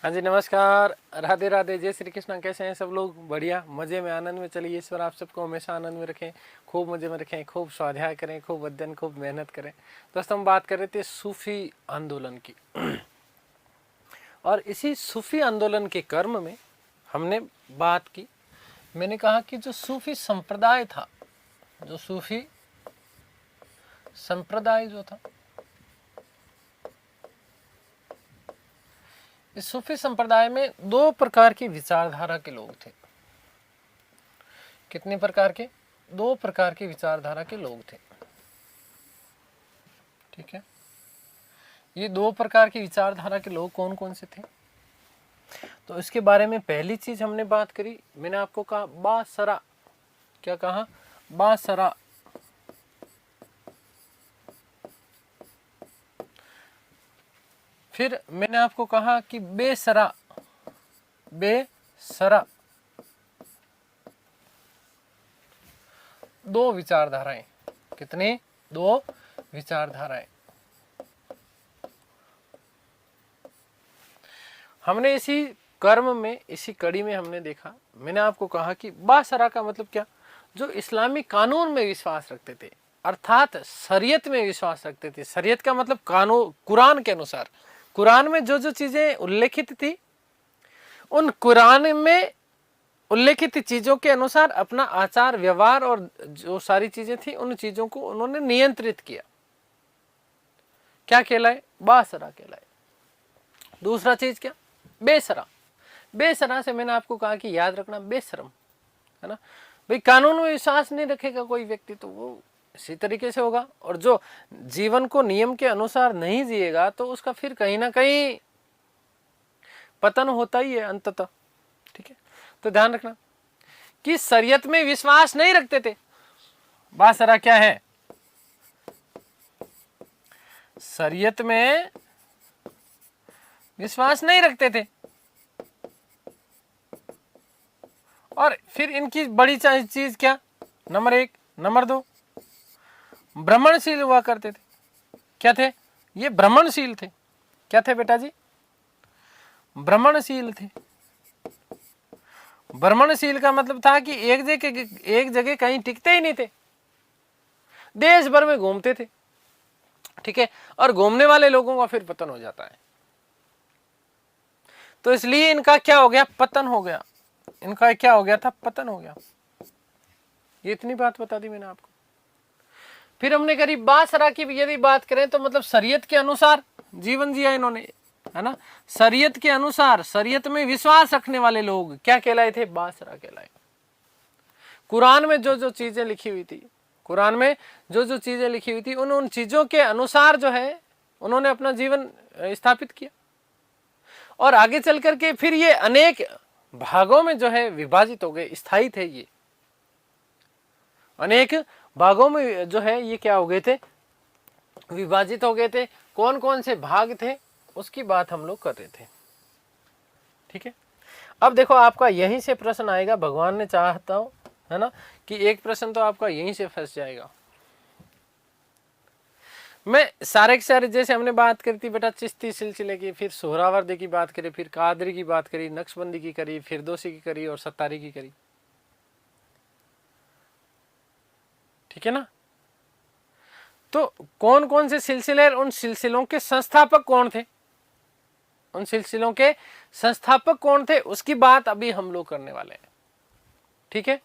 हाँ जी, नमस्कार। राधे राधे, जय श्री कृष्ण। कैसे हैं सब लोग? बढ़िया, मजे में, आनंद में। चलिए, ईश्वर आप सबको हमेशा आनंद में रखें, खूब मजे में रखें, खूब स्वाध्याय करें, खूब अध्ययन, खूब मेहनत करें। दोस्तों, हम बात कर रहे थे सूफी आंदोलन की। और इसी सूफी आंदोलन के कर्म में हमने बात की। मैंने कहा कि जो सूफी संप्रदाय था, जो सूफी संप्रदाय जो था, इस सूफी संप्रदाय में दो प्रकार की विचारधारा के लोग थे। कितने प्रकार के? दो प्रकार की विचारधारा के लोग थे। ठीक है, ये दो प्रकार की विचारधारा के लोग कौन कौन से थे? तो इसके बारे में पहली चीज हमने बात करी। मैंने आपको कहा बासरा। क्या कहा? बासरा। फिर मैंने आपको कहा कि बेसरा। बेसरा। दो विचारधाराएं। कितनी? दो विचारधाराएं। हमने इसी कर्म में, इसी कड़ी में हमने देखा। मैंने आपको कहा कि बासरा का मतलब क्या? जो इस्लामी कानून में विश्वास रखते थे, अर्थात शरीयत में विश्वास रखते थे। शरीयत का मतलब कानून, कुरान के अनुसार। कुरान में जो जो चीजें उल्लेखित थी, उन कुरान में उल्लेखित चीजों के अनुसार अपना आचार व्यवहार और जो सारी चीजें थी, उन चीजों को उन्होंने नियंत्रित किया। क्या कहलाए? बासरा कहलाए। दूसरा चीज क्या? बेसरा। बेसरा से मैंने आपको कहा कि याद रखना, बेशरम, है ना भाई। कानून में विश्वास नहीं रखेगा कोई व्यक्ति तो वो इसी तरीके से होगा। और जो जीवन को नियम के अनुसार नहीं जिएगा तो उसका फिर कहीं ना कहीं पतन होता ही है अंततः। ठीक है, तो ध्यान रखना कि शरीयत में विश्वास नहीं रखते थे। बासरा क्या है? शरीयत में विश्वास नहीं रखते थे। और फिर इनकी बड़ी चीज क्या? नंबर एक। नंबर दो, भ्रमणशील हुआ करते थे। क्या थे ये? भ्रमणशील थे। क्या थे बेटा जी? भ्रमणशील थे। भ्रमणशील का मतलब था कि एक जगह कहीं टिकते ही नहीं थे, देश भर में घूमते थे। ठीक है, और घूमने वाले लोगों का फिर पतन हो जाता है। तो इसलिए इनका क्या हो गया? पतन हो गया। इनका क्या हो गया था? पतन हो गया। ये इतनी बात बता दी मैंने आपको। फिर हमने करी बासरा की यदि बात करें तो मतलब शरीयत के अनुसार जीवन जिया इन्होंने, है ना। शरीयत के अनुसार, शरीयत में विश्वास रखने वाले लोग क्या कहलाए थे? बासरा कहलाए। कुरान में जो जो चीजें लिखी हुई थी, कुरान में जो जो चीजें लिखी हुई थी, उन चीजों के अनुसार जो है उन्होंने अपना जीवन स्थापित किया। और आगे चल करके फिर ये अनेक भागों में जो है विभाजित हो गए। स्थायी थे ये, अनेक भागों में जो है ये क्या हो गए थे? विभाजित हो गए थे। कौन कौन से भाग थे उसकी बात हम लोग कर रहे थे। ठीक है, अब देखो आपका यहीं से प्रश्न आएगा, भगवान ने चाहता हो, है ना, कि एक प्रश्न तो आपका यहीं से फंस जाएगा। मैं सारे के सारे, जैसे हमने बात करी थी बेटा चिश्ती सिलसिले की, फिर सोहरावर्दी की बात करी, फिर कादरी की बात करी, नक्शबंदी की करी, फिरदौसी की करी और सत्तारी की करी। ठीक है ना। तो कौन कौन से सिलसिले, उन सिलसिलों के संस्थापक कौन थे, उन सिलसिलों के संस्थापक कौन थे, उसकी बात अभी हम लोग करने वाले हैं। ठीक है,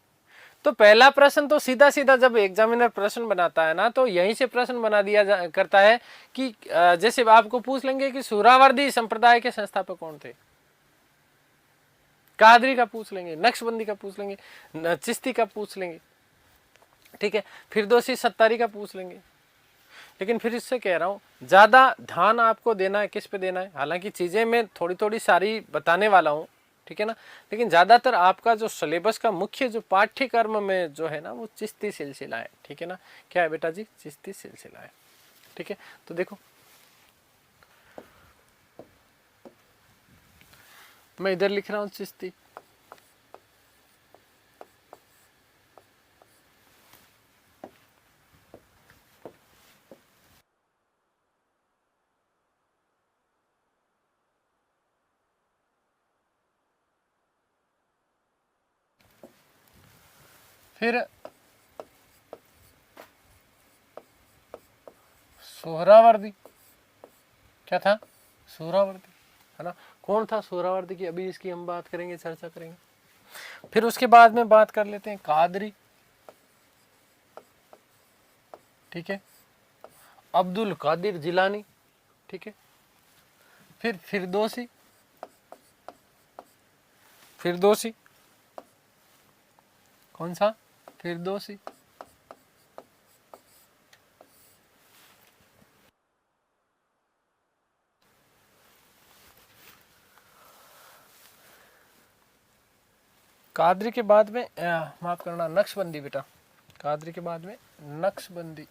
तो पहला प्रश्न तो सीधा सीधा जब एग्जामिनर प्रश्न बनाता है ना, तो यहीं से प्रश्न बना दिया करता है कि जैसे आपको पूछ लेंगे कि सुहरावर्दी संप्रदाय के संस्थापक कौन थे, कादरी का पूछ लेंगे, नक्शबंदी का पूछ लेंगे, चिश्ती का पूछ लेंगे। ठीक है, फिरदौसी सत्तारी का पूछ लेंगे। लेकिन फिर इससे कह रहा हूं ज्यादा ध्यान आपको देना है किस पे देना है। हालांकि चीजें मैं थोड़ी थोड़ी सारी बताने वाला हूं, ठीक है ना, लेकिन ज्यादातर आपका जो सिलेबस का मुख्य जो पाठ्यक्रम में जो है ना, वो चिश्ती सिलसिला है। ठीक है ना, क्या है बेटा जी? चिश्ती सिलसिला है। ठीक है, तो देखो मैं इधर लिख रहा हूं चिश्ती। फिर सोहरावर्दी, क्या था? सोहरावर्दी, है ना। कौन था सोहरावर्दी की? अभी इसकी हम बात करेंगे, चर्चा करेंगे। फिर उसके बाद में बात कर लेते हैं कादरी, ठीक है, अब्दुल कादिर जिलानी, ठीक है। फिर फिरदौसी, फिरदौसी, कौन सा? फिरदौसी। कादरी के बाद में माफ करना, नक्शबंदी बेटा। कादरी के बाद में नक्शबंदी,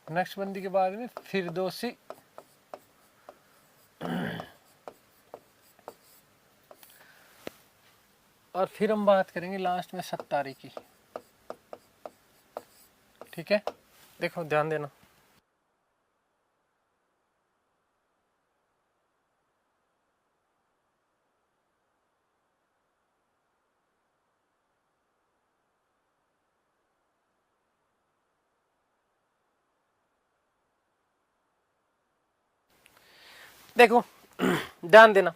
नक्शबंदी के बाद में फिरदौसी, और फिर हम बात करेंगे लास्ट में सत्तारी की, ठीक है। देखो ध्यान देना, देखो ध्यान देना,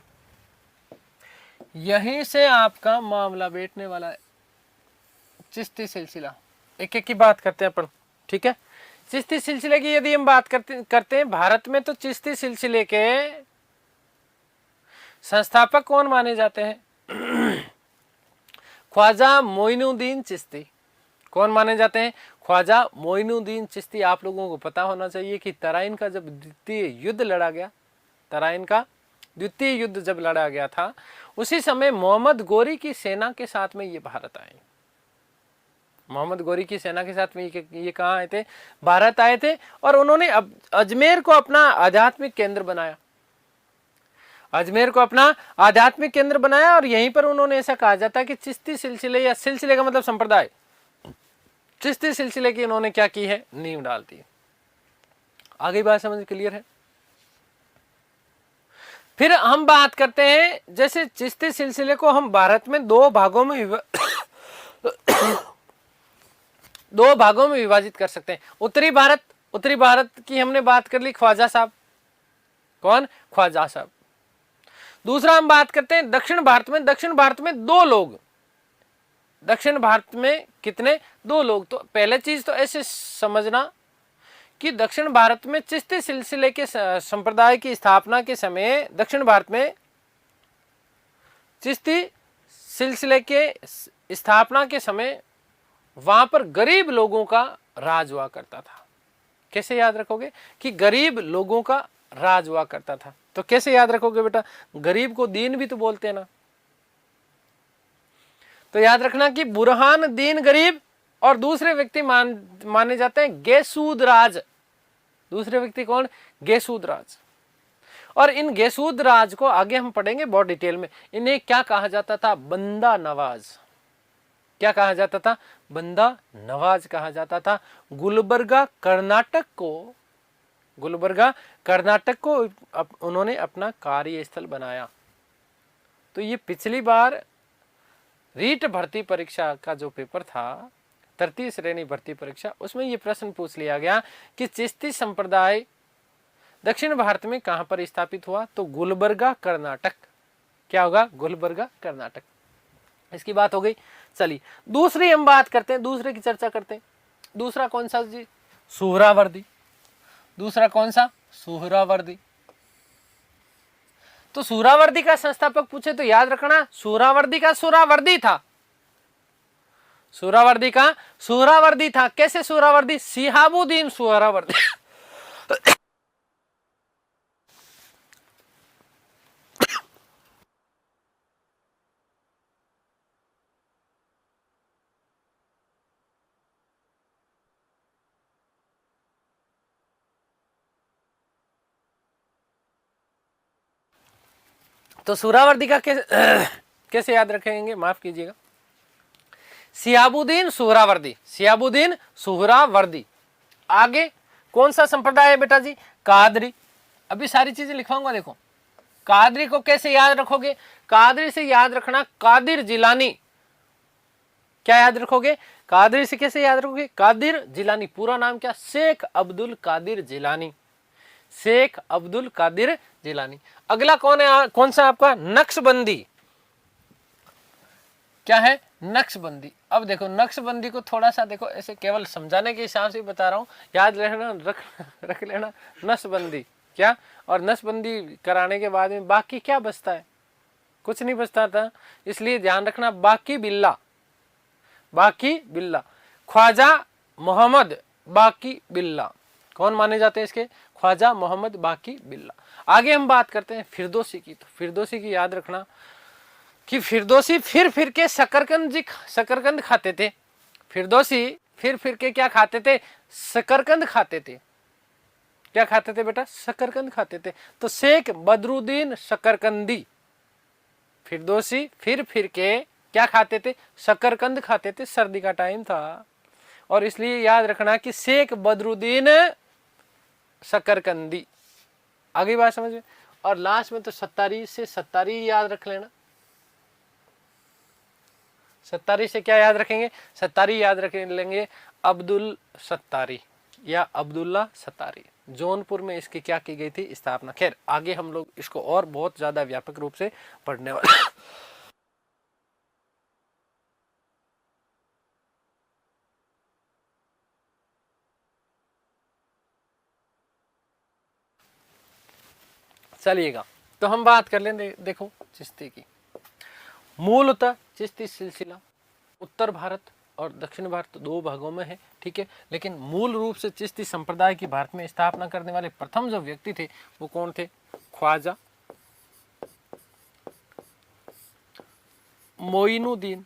यहीं से आपका मामला बैठने वाला है। चिश्ती सिलसिला, एक एक की बात करते हैं अपन, ठीक है। चिश्ती सिलसिले की यदि हम बात करते हैं भारत में, तो चिश्ती सिलसिले के संस्थापक कौन माने जाते हैं? ख्वाजा मोइनुद्दीन चिश्ती। कौन माने जाते हैं? ख्वाजा मोइनुद्दीन चिश्ती। आप लोगों को पता होना चाहिए कि तराइन का जब द्वितीय युद्ध लड़ा गया, तराइन का द्वितीय युद्ध जब लड़ा गया था, उसी समय मोहम्मद गोरी की सेना के साथ में ये भारत आए। मोहम्मद गोरी की सेना के साथ में ये कहाँ आए थे? भारत आए थे। और उन्होंने अजमेर को अपना आध्यात्मिक केंद्र बनाया, अजमेर को अपना आध्यात्मिक केंद्र बनाया। और यहीं पर उन्होंने ऐसा कहा जाता है कि चिश्ती सिलसिले, या सिलसिले का मतलब संप्रदाय, चिश्ती सिलसिले की इन्होंने क्या की है? नींव डाल दी। आगे बात समझ क्लियर है? फिर हम बात करते हैं, जैसे चिश्ती सिलसिले को हम भारत में दो भागों में विभाजित कर सकते हैं। उत्तरी भारत, उत्तरी भारत की हमने बात कर ली, ख्वाजा साहब। कौन? ख्वाजा साहब। दूसरा हम बात करते हैं दक्षिण भारत में। दक्षिण भारत में दो लोग, दक्षिण भारत में कितने? दो लोग। तो पहले चीज तो ऐसे समझना कि दक्षिण भारत में चिश्ती सिलसिले के संप्रदाय की स्थापना के समय, दक्षिण भारत में चिश्ती सिलसिले के स्थापना के समय वहां पर गरीब लोगों का राज हुआ करता था। कैसे याद रखोगे कि गरीब लोगों का राज हुआ करता था? तो कैसे याद रखोगे बेटा? गरीब को दीन भी तो बोलते हैं ना। तो याद रखना कि बुरहान दीन गरीब, और दूसरे व्यक्ति माने जाते हैं गेसूद राज। दूसरे व्यक्ति कौन? गेसूद राज। और इन गेसूद राज को आगे हम पढ़ेंगे बहुत डिटेल में। इन्हें क्या कहा जाता था? बंदा नवाज। क्या कहा जाता था? बंदा नवाज कहा जाता था। गुलबर्गा कर्नाटक को, गुलबर्गा कर्नाटक को उन्होंने अपना कार्यस्थल बनाया। तो ये पिछली बार रीट भर्ती परीक्षा का जो पेपर था, तृतीय श्रेणी भर्ती परीक्षा, उसमें ये प्रश्न पूछ लिया गया कि चिश्ती संप्रदाय दक्षिण भारत में कहां पर स्थापित हुआ? तो गुलबर्गा कर्नाटक। क्या होगा? गुलबर्गा कर्नाटक। इसकी बात हो गई। चलिए दूसरी हम बात करते हैं, दूसरे की चर्चा करते हैं। दूसरा कौन सा जी? सुहरावर्दी। दूसरा कौन सा? सुहरावर्दी। तो सुहरावर्दी का संस्थापक पूछे तो याद रखना, सुहरावर्दी का सुहरावर्दी था। सुहरावर्दी का सुहरावर्दी था। कैसे सुहरावर्दी? शिहाबुद्दीन सुहरावर्दी। तो सुहरावर्दी का कैसे याद रखेंगे? माफ कीजिएगा, शिहाबुद्दीन सुहरावर्दी। शिहाबुद्दीन सुहरावर्दी। आगे कौन सा संप्रदाय है बेटा जी? कादरी। अभी सारी चीजें लिखवाऊंगा, देखो। कादरी को कैसे याद रखोगे? कादरी से याद रखना कादिर जिलानी। क्या याद रखोगे? कादरी से कैसे याद रखोगे? कादिर जिलानी। पूरा नाम क्या? शेख अब्दुल कादिर जिलानी। शेख अब्दुल कादिर जिलानी। अगला कौन है? कौन सा आपका? नक्शबंदी। क्या है? नक्शबंदी। अब देखो नक्शबंदी को थोड़ा सा देखो, ऐसे केवल समझाने के हिसाब से बता रहा हूं, याद रहना, रख लेना नक्शबंदी क्या। और नक्शबंदी कराने के बाद में बाकी क्या बचता है? कुछ नहीं बचता था, इसलिए ध्यान रखना बाकी बिल्ला। बाकी बिल्ला। ख्वाजा मोहम्मद बाकी बिल्ला कौन माने जाते हैं इसके? ख्वाजा मोहम्मद बाकी बिल्ला। आगे हम बात करते हैं फिरदौसी की। तो फिरदौसी की याद रखना कि फिरदौसी फिर के शकरकंद खाते थे। फिरदौसी फिर के क्या खाते थे? शकरकंद खाते थे। क्या खाते थे बेटा? शकरकंद खाते थे। तो शेख बदरुद्दीन शकरकंदी। फिरदौसी फिर के क्या खाते थे? शकरकंद खाते थे। सर्दी का टाइम था और इसलिए याद रखना कि शेख बदरुद्दीन शकरकंदी। आगे बात समझ में। और लास्ट में तो सत्तारी से सत्तारी याद रख लेना। सत्तारी से क्या याद रखेंगे? सत्तारी याद रख लेंगे अब्दुल सत्तारी या अब्दुल्ला सत्तारी। जौनपुर में इसकी क्या की गई थी? स्थापना। खैर आगे हम लोग इसको और बहुत ज्यादा व्यापक रूप से पढ़ने वाले। चलिएगा, तो हम बात कर लें देखो चिश्ती की। मूलतः चिश्ती सिलसिला उत्तर भारत और दक्षिण भारत दो भागों में है, ठीक है। लेकिन मूल रूप से चिश्ती संप्रदाय की भारत में स्थापना करने वाले प्रथम जो व्यक्ति थे वो कौन थे? ख्वाजा मोइनुद्दीन।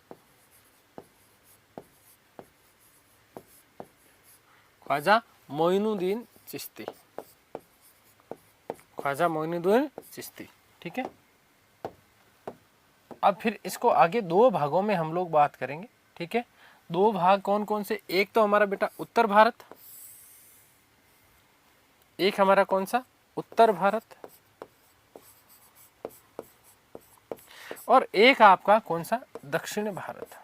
ख्वाजा मोइनुद्दीन चिश्ती। ख्वाजा मोइनुद्दीन चिश्ती, ठीक है। अब फिर इसको आगे दो भागों में हम लोग बात करेंगे, ठीक है। दो भाग कौन कौन से? एक तो हमारा बेटा उत्तर भारत, एक हमारा कौन सा? उत्तर भारत, और एक आपका कौन सा? दक्षिण भारत।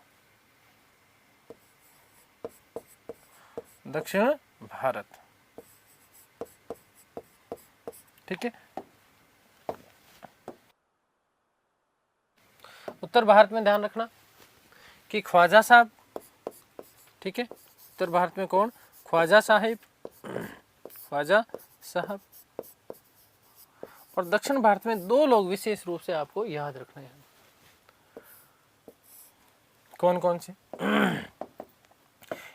दक्षिण भारत, ठीक है। उत्तर भारत में ध्यान रखना कि ख्वाजा साहब, ठीक है। उत्तर भारत में कौन? ख्वाजा साहिब, ख्वाजा साहब। और दक्षिण भारत में दो लोग विशेष रूप से आपको याद रखने हैं। कौन कौन से?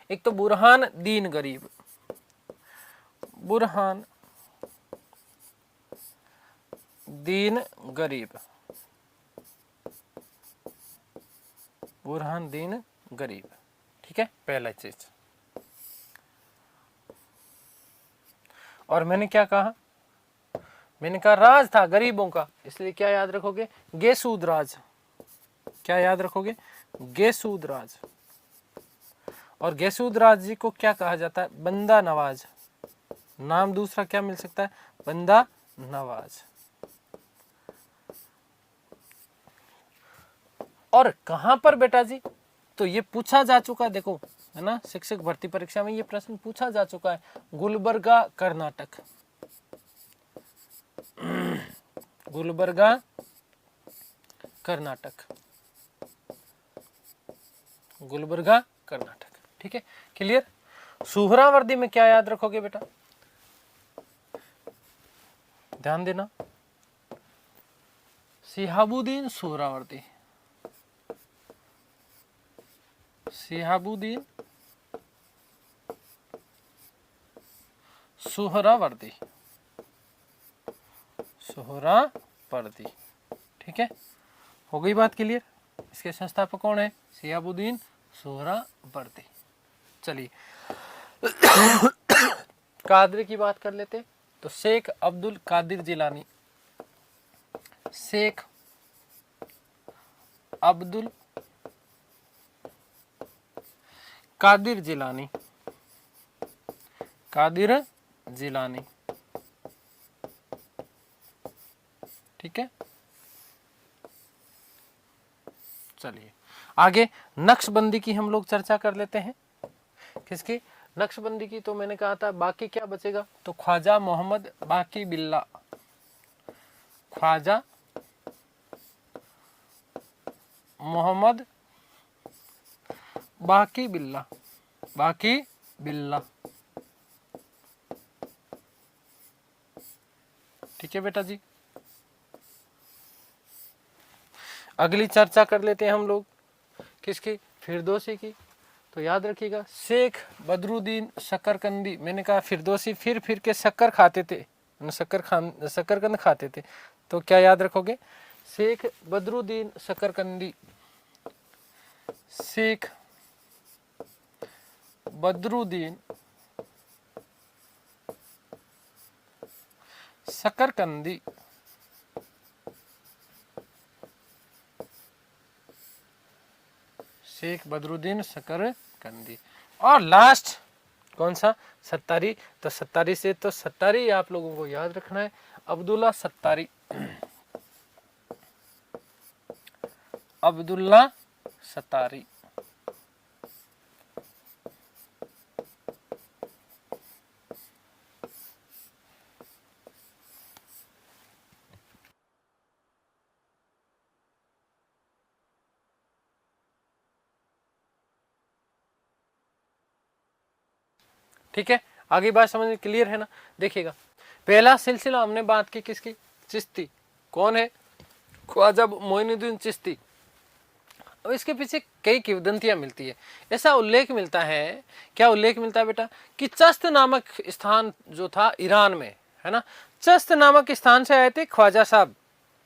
एक तो बुरहान दीन गरीब। बुरहान दीन गरीब। बुरहान दीन गरीब, ठीक है, पहला चीज। और मैंने क्या कहा? मैंने कहा राज था गरीबों का, इसलिए क्या याद रखोगे? गेसूद राज। क्या याद रखोगे? गेसूद राज। और गेसूद राज जी को क्या कहा जाता है? बंदा नवाज। नाम दूसरा क्या मिल सकता है? बंदा नवाज। और कहां पर बेटा जी? तो ये पूछा जा चुका, देखो है ना, शिक्षक भर्ती परीक्षा में ये प्रश्न पूछा जा चुका है। गुलबर्गा कर्नाटक। गुलबर्गा कर्नाटक। गुलबर्गा कर्नाटक, ठीक है, क्लियर। सुहरावर्दी में क्या याद रखोगे बेटा? ध्यान देना, शिहाबुद्दीन सुहरावर्दी। शिहाबुद्दीन सुहरावर्दी। सुहरावर्दी, ठीक है, हो गई बात क्लियर। इसके संस्थापक कौन है? शिहाबुद्दीन सुहरावर्दी। चलिए कादरी की बात कर लेते। तो शेख अब्दुल कादिर जिलानी। शेख अब्दुल कादिर जिलानी। कादिर जिलानी, ठीक है, चलिए आगे नक्शबंदी की हम लोग चर्चा कर लेते हैं। किसकी? नक्शबंदी की। तो मैंने कहा था बाकी क्या बचेगा, तो ख्वाजा मोहम्मद बाकी बिल्ला, ख्वाजा मोहम्मद बाकी बिल्ला, बाकी बिल्ला, ठीक है बेटा जी। अगली चर्चा कर लेते हैं हम लोग किसकी? फिरदौसी की। तो याद रखिएगा शेख बदरुद्दीन शकरकंदी, मैंने कहा फिरदौसी फिर के शक्कर खाते थे, शकरकंद खाते थे, तो क्या याद रखोगे? शेख बदरुद्दीन शकरकंदी, शेख बदरुद्दीन शकरकंदी, शेख बदरुद्दीन शकरकंदी। और लास्ट कौन सा? सत्तारी। तो सत्तारी से तो सत्तारी आप लोगों को याद रखना है, अब्दुल्ला सत्तारी, अब्दुल्ला सत्तारी। ठीक है, आगे बात समझ में क्लियर है ना? देखिएगा पहला सिलसिला हमने बात की किसकी? चिश्ती। कौन है? ख्वाजा मोइनुद्दीन चिश्ती। अब इसके पीछे कई किंवदंतियां मिलती है। ऐसा उल्लेख मिलता है, क्या उल्लेख मिलता है बेटा, कि चस्त नामक स्थान जो था ईरान में, है ना, चस्त नामक स्थान से आए थे ख्वाजा साहब,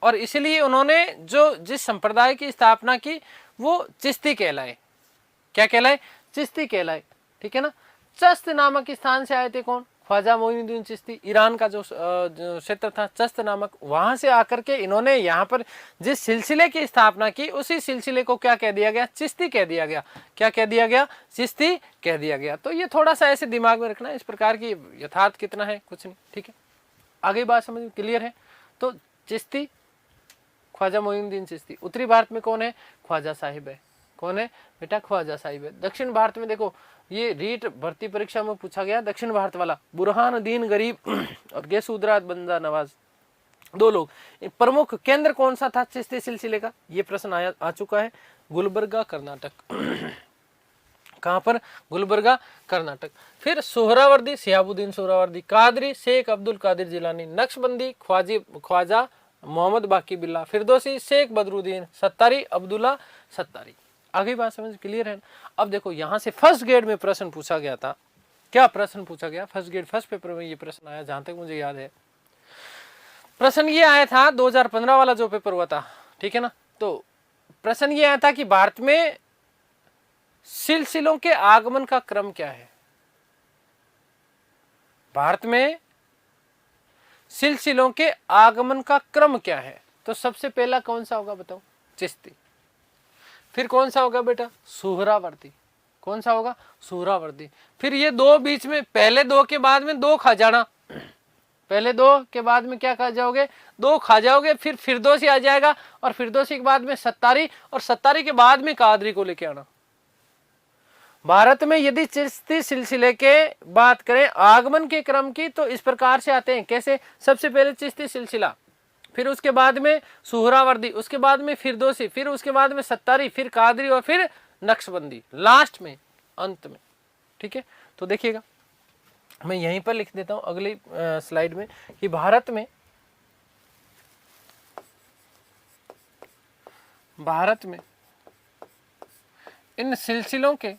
और इसलिए उन्होंने जो जिस संप्रदाय की स्थापना की वो चिश्ती कहलाए। क्या कहलाए? चिश्ती कहलाए, ठीक है ना। चस्त नामक स्थान से आए थे कौन? ख्वाजा मोइनुद्दीन चिश्ती। ईरान का जो क्षेत्र था चस्त नामक, वहां से आकर के इन्होंने यहाँ पर जिस सिलसिले की स्थापना की उसी सिलसिले को क्या कह दिया गया? चिश्ती कह दिया गया। क्या कह दिया गया? चिश्ती कह दिया गया। तो ये थोड़ा सा ऐसे दिमाग में रखना, इस प्रकार की यथार्थ कितना है कुछ नहीं, ठीक है। आगे बात समझ में क्लियर है? तो चिश्ती, ख्वाजा मोइनुद्दीन चिश्ती। उत्तरी भारत में कौन है? ख्वाजा साहिब है। कौन है बेटा? ख्वाजा साहिब है। दक्षिण भारत में देखो, ये रीट भर्ती परीक्षा में पूछा गया, दक्षिण भारत वाला बुरहानुद्दीन गरीब और गैसूदरात बंदा नवाज, दो लोग। प्रमुख केंद्र कौन सा था चिश्ती सिलसिले का? ये प्रश्न आ चुका है। गुलबर्गा कर्नाटक। कहां पर? गुलबर्गा कर्नाटक। फिर सोहरावर्दी, शिहाबुद्दीन सोहरावर्दी। कादरी, शेख अब्दुल कादिर जिलानी। नक्शबंदी, ख्वाजा मोहम्मद बाकी बिल्ला। फिरदौसी, शेख बदरुद्दीन। सत्तारी, अब्दुल्ला सत्तारी। आगे बात समझ क्लियर है? अब देखो यहां से फर्स्ट ग्रेड में प्रश्न पूछा गया था। क्या प्रश्न पूछा गया? फर्स्ट ग्रेड फर्स्ट पेपर में ये प्रश्न आया, जहां तक मुझे याद है। प्रश्न ये आया था 2015 वाला जो पेपर हुआ था, ठीक है ना। तो प्रश्न ये आया था कि भारत में सिलसिलों के आगमन का क्रम क्या है? भारत में सिलसिलों के आगमन का क्रम क्या है? तो सबसे पहला कौन सा होगा बताओ? चिश्ती। फिर कौन सा होगा बेटा? सुहरावर्दी। कौन सा होगा? सुहरावर्दी। फिर ये दो बीच में, पहले दो के बाद में दो खा जाना, पहले दो के बाद में क्या खा जाओगे? दो खा जाओगे। फिर फिरदौसी आ जाएगा, और फिरदौसी के बाद में सत्तारी, और सत्तारी के बाद में कादरी को लेके आना। भारत में यदि चिश्ती सिलसिले के बात करें आगमन के क्रम की, तो इस प्रकार से आते हैं। कैसे? सबसे पहले चिश्ती सिलसिला, फिर उसके बाद में सुहरावर्दी, उसके बाद में फिरदौसी, फिर उसके बाद में सत्तारी, फिर कादरी, और फिर नक्शबंदी लास्ट में, अंत में, ठीक है। तो देखिएगा मैं यहीं पर लिख देता हूं अगली स्लाइड में कि भारत में इन सिलसिलों के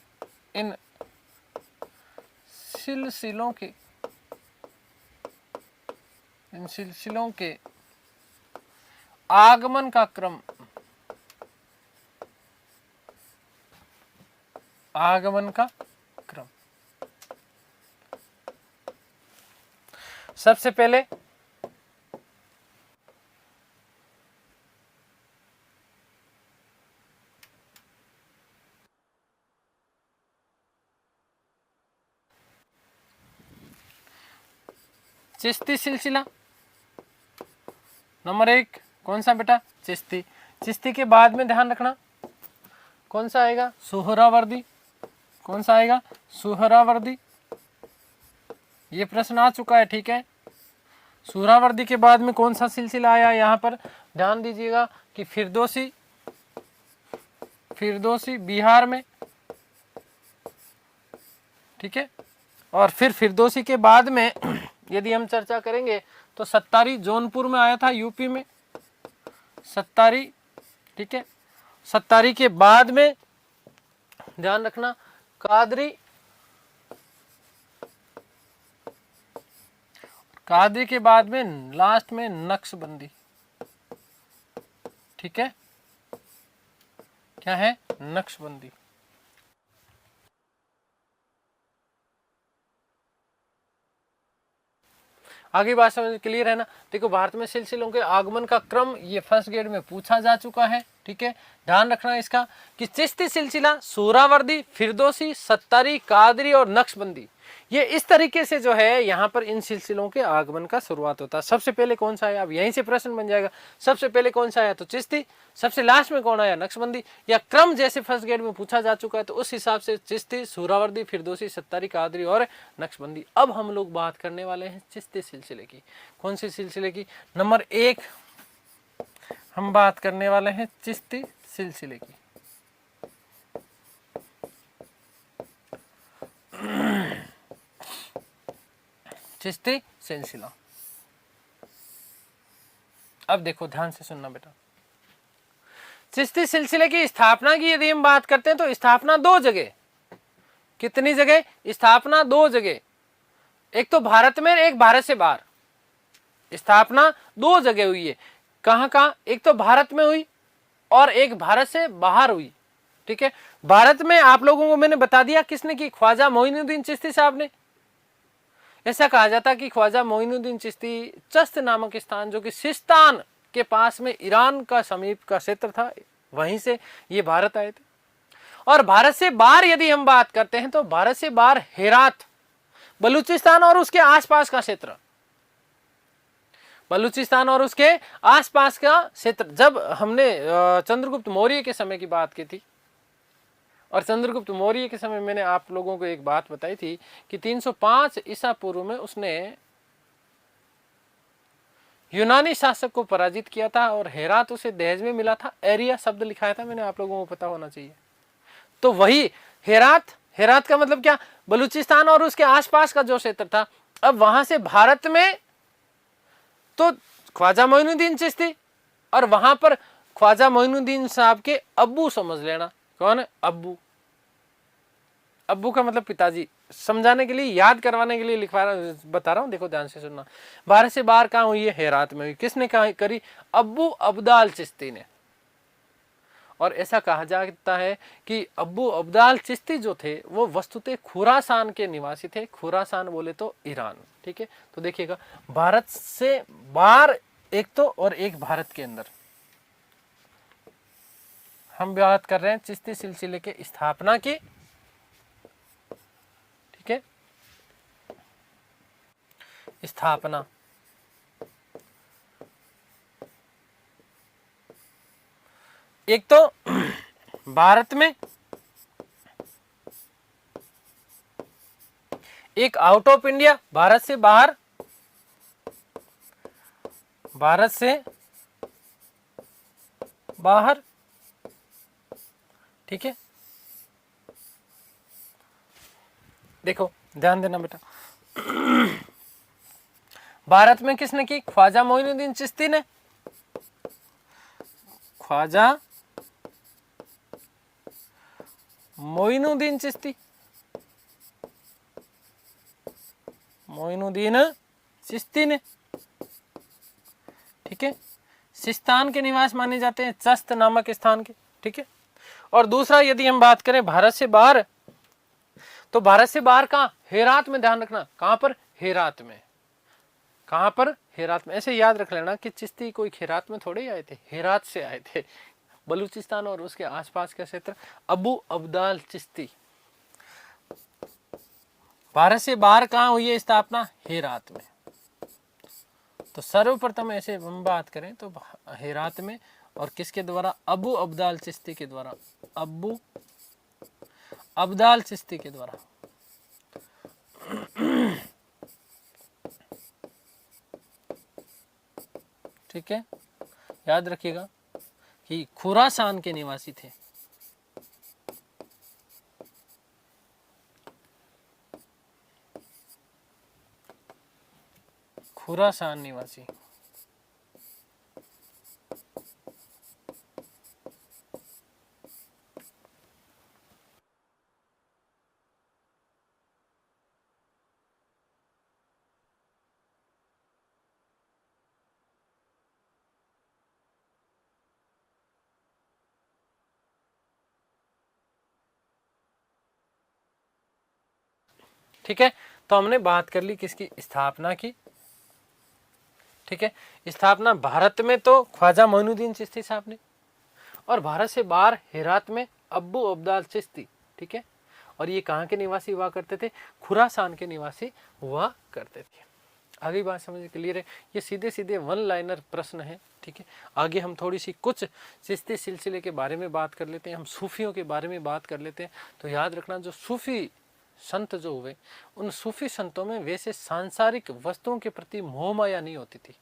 आगमन का क्रम, सबसे पहले चिश्ती सिलसिला नंबर 1, कौन सा बेटा, चिश्ती। चिश्ती के बाद में ध्यान रखना कौन सा आएगा, सुहरावर्दी। कौन सा आएगा, सुहरावर्दी। ये प्रश्न आ चुका है, ठीक है। सुहरावर्दी के बाद में कौन सा सिलसिला आया, यहाँ पर ध्यान दीजिएगा कि फिरदौसी। फिरदौसी बिहार में, ठीक है। और फिर फिरदौसी के बाद में यदि हम चर्चा करेंगे तो सत्तारी जौनपुर में आया था, यूपी में सत्तारी, ठीक है। सत्तारी के बाद में ध्यान रखना कादरी। कादरी के बाद में लास्ट में नक्शबंदी, ठीक है। क्या है, नक्शबंदी। आगे बात समझ क्लियर है ना। देखो भारत में सिलसिलों के आगमन का क्रम ये फर्स्ट ग्रेड में पूछा जा चुका है, ठीक है। ध्यान रखना इसका कि चिश्ती सिलसिला, सुहरावर्दी, फिरदौसी, सत्तारी, कादरी और नक्शबंदी, ये इस तरीके से जो है यहाँ पर इन सिलसिलों के आगमन का शुरुआत होता है। सबसे पहले कौन सा आया, अब यहीं से प्रश्न बन जाएगा, सबसे पहले कौन सा आया तो चिश्ती, सबसे लास्ट में कौन आया, नक्शबंदी। या क्रम जैसे फर्स्ट ग्रेड में पूछा जा चुका है तो उस हिसाब से चिश्ती, सुहरावर्दी, फिरदौसी, सत्तारी, कादरी और नक्शबंदी। अब हम लोग बात करने वाले हैं चिश्ती सिलसिले की। कौन सी सिलसिले की, नंबर 1 हम बात करने वाले हैं चिश्ती सिलसिले की। चिश्ती सिलसिला, अब देखो ध्यान से सुनना बेटा। चिश्ती सिलसिले की स्थापना की यदि हम बात करते हैं तो स्थापना 2 जगह, कितनी जगह, स्थापना 2 जगह, एक तो भारत में, एक भारत से बाहर। स्थापना 2 जगह हुई है, कहां कहां, एक तो भारत में हुई और एक भारत से बाहर हुई, ठीक है। भारत में आप लोगों को मैंने बता दिया किसने की, ख्वाजा मोइनुद्दीन चिश्ती साहब ने। ऐसा कहा जाता कि ख्वाजा मोइनुद्दीन चिश्ती चस्त नामक स्थान जो कि सिस्तान के पास में ईरान का समीप का क्षेत्र था, वहीं से ये भारत आए थे। और भारत से बाहर यदि हम बात करते हैं तो भारत से बाहर हेरात, बलूचिस्तान और उसके आसपास का क्षेत्र, बलूचिस्तान और उसके आसपास का क्षेत्र। जब हमने चंद्रगुप्त मौर्य के समय की बात की थी, और चंद्रगुप्त मौर्य के समय मैंने आप लोगों को एक बात बताई थी कि 305 ईसा पूर्व में उसने यूनानी शासक को पराजित किया था और हेरात उसे दहेज में मिला था। एरिया शब्द लिखाया था मैंने, आप लोगों को पता होना चाहिए। तो वही हेरात, हेरात का मतलब क्या, बलूचिस्तान और उसके आसपास का जो क्षेत्र था। अब वहां से भारत में तो ख्वाजा मोइनुद्दीन चिश्ती, और वहां पर ख्वाजा मोइनुद्दीन साहब के अब्बू समझ लेना, कौन है, अब्बू। अब्बू का मतलब पिताजी, समझाने के लिए, याद करवाने के लिए लिखवा बता रहा हूं, देखो ध्यान से सुनना। भारत से बाहर कहां हुई है, हेरात में हुई। किसने करी, अब्बू अब्दाल चिश्ती ने। और ऐसा कहा जाता है कि अब्बू अब्दाल चिश्ती जो थे वो वस्तुतः खुरासान के निवासी थे। खुरासान बोले तो ईरान, ठीक है। तो देखिएगा भारत से बाहर एक तो, और एक भारत के अंदर। हम बात कर रहे हैं चिश्ती सिलसिले के स्थापना की, ठीक है। स्थापना, एक तो भारत में, एक आउट ऑफ इंडिया, भारत से बाहर, भारत से बाहर, ठीक है। देखो ध्यान देना बेटा, भारत में किसने की, ख्वाजा मोइनुद्दीन चिश्ती ने। ख्वाजा मोइनुद्दीन चिश्ती, मोइनुद्दीन चिश्ती ने, ठीक है। सिस्तान के निवास माने जाते हैं, चस्त नामक स्थान के, ठीक है। और दूसरा यदि हम बात करें भारत से बाहर, तो भारत से बाहर कहाँ, हेरात में। ध्यान रखना कहां पर, हेरात में। कहां पर, हेरात में। ऐसे याद रख लेना कि चिश्ती कोई हेरात में थोड़े ही आए थे, हेरात से आए थे, बलूचिस्तान और उसके आसपास का क्षेत्र। अबू अब्दाल चिश्ती, भारत से बाहर कहां हुई है स्थापना, हेरात में। तो सर्वप्रथम ऐसे हम बात करें तो हेरात में, और किसके द्वारा? अबू अब्दाल चिश्ती के द्वारा, अबू अब्दाल चिश्ती के द्वारा। ठीक है, याद रखिएगा कि खुरासान के निवासी थे। खुरासान निवासी। ठीक है, तो हमने बात कर ली किसकी? स्थापना की। ठीक है, स्थापना भारत में तो ख्वाजा मोइनुद्दीन चिश्ती साहब ने, और भारत से बाहर हेरात में अबू अब्दाल चिश्ती। ठीक है, और ये कहाँ के निवासी हुआ करते थे? खुरासान के निवासी हुआ करते थे। आगे बात समझ क्लियर है? ये सीधे सीधे वन लाइनर प्रश्न है। ठीक है, आगे हम थोड़ी सी कुछ चिश्ती सिलसिले के बारे में बात कर लेते हैं, हम सूफियों के बारे में बात कर लेते हैं। तो याद रखना, जो सूफी संत जो हुए, उन सूफी संतों में वैसे सांसारिक वस्तुओं के प्रति मोह माया नहीं होती थी।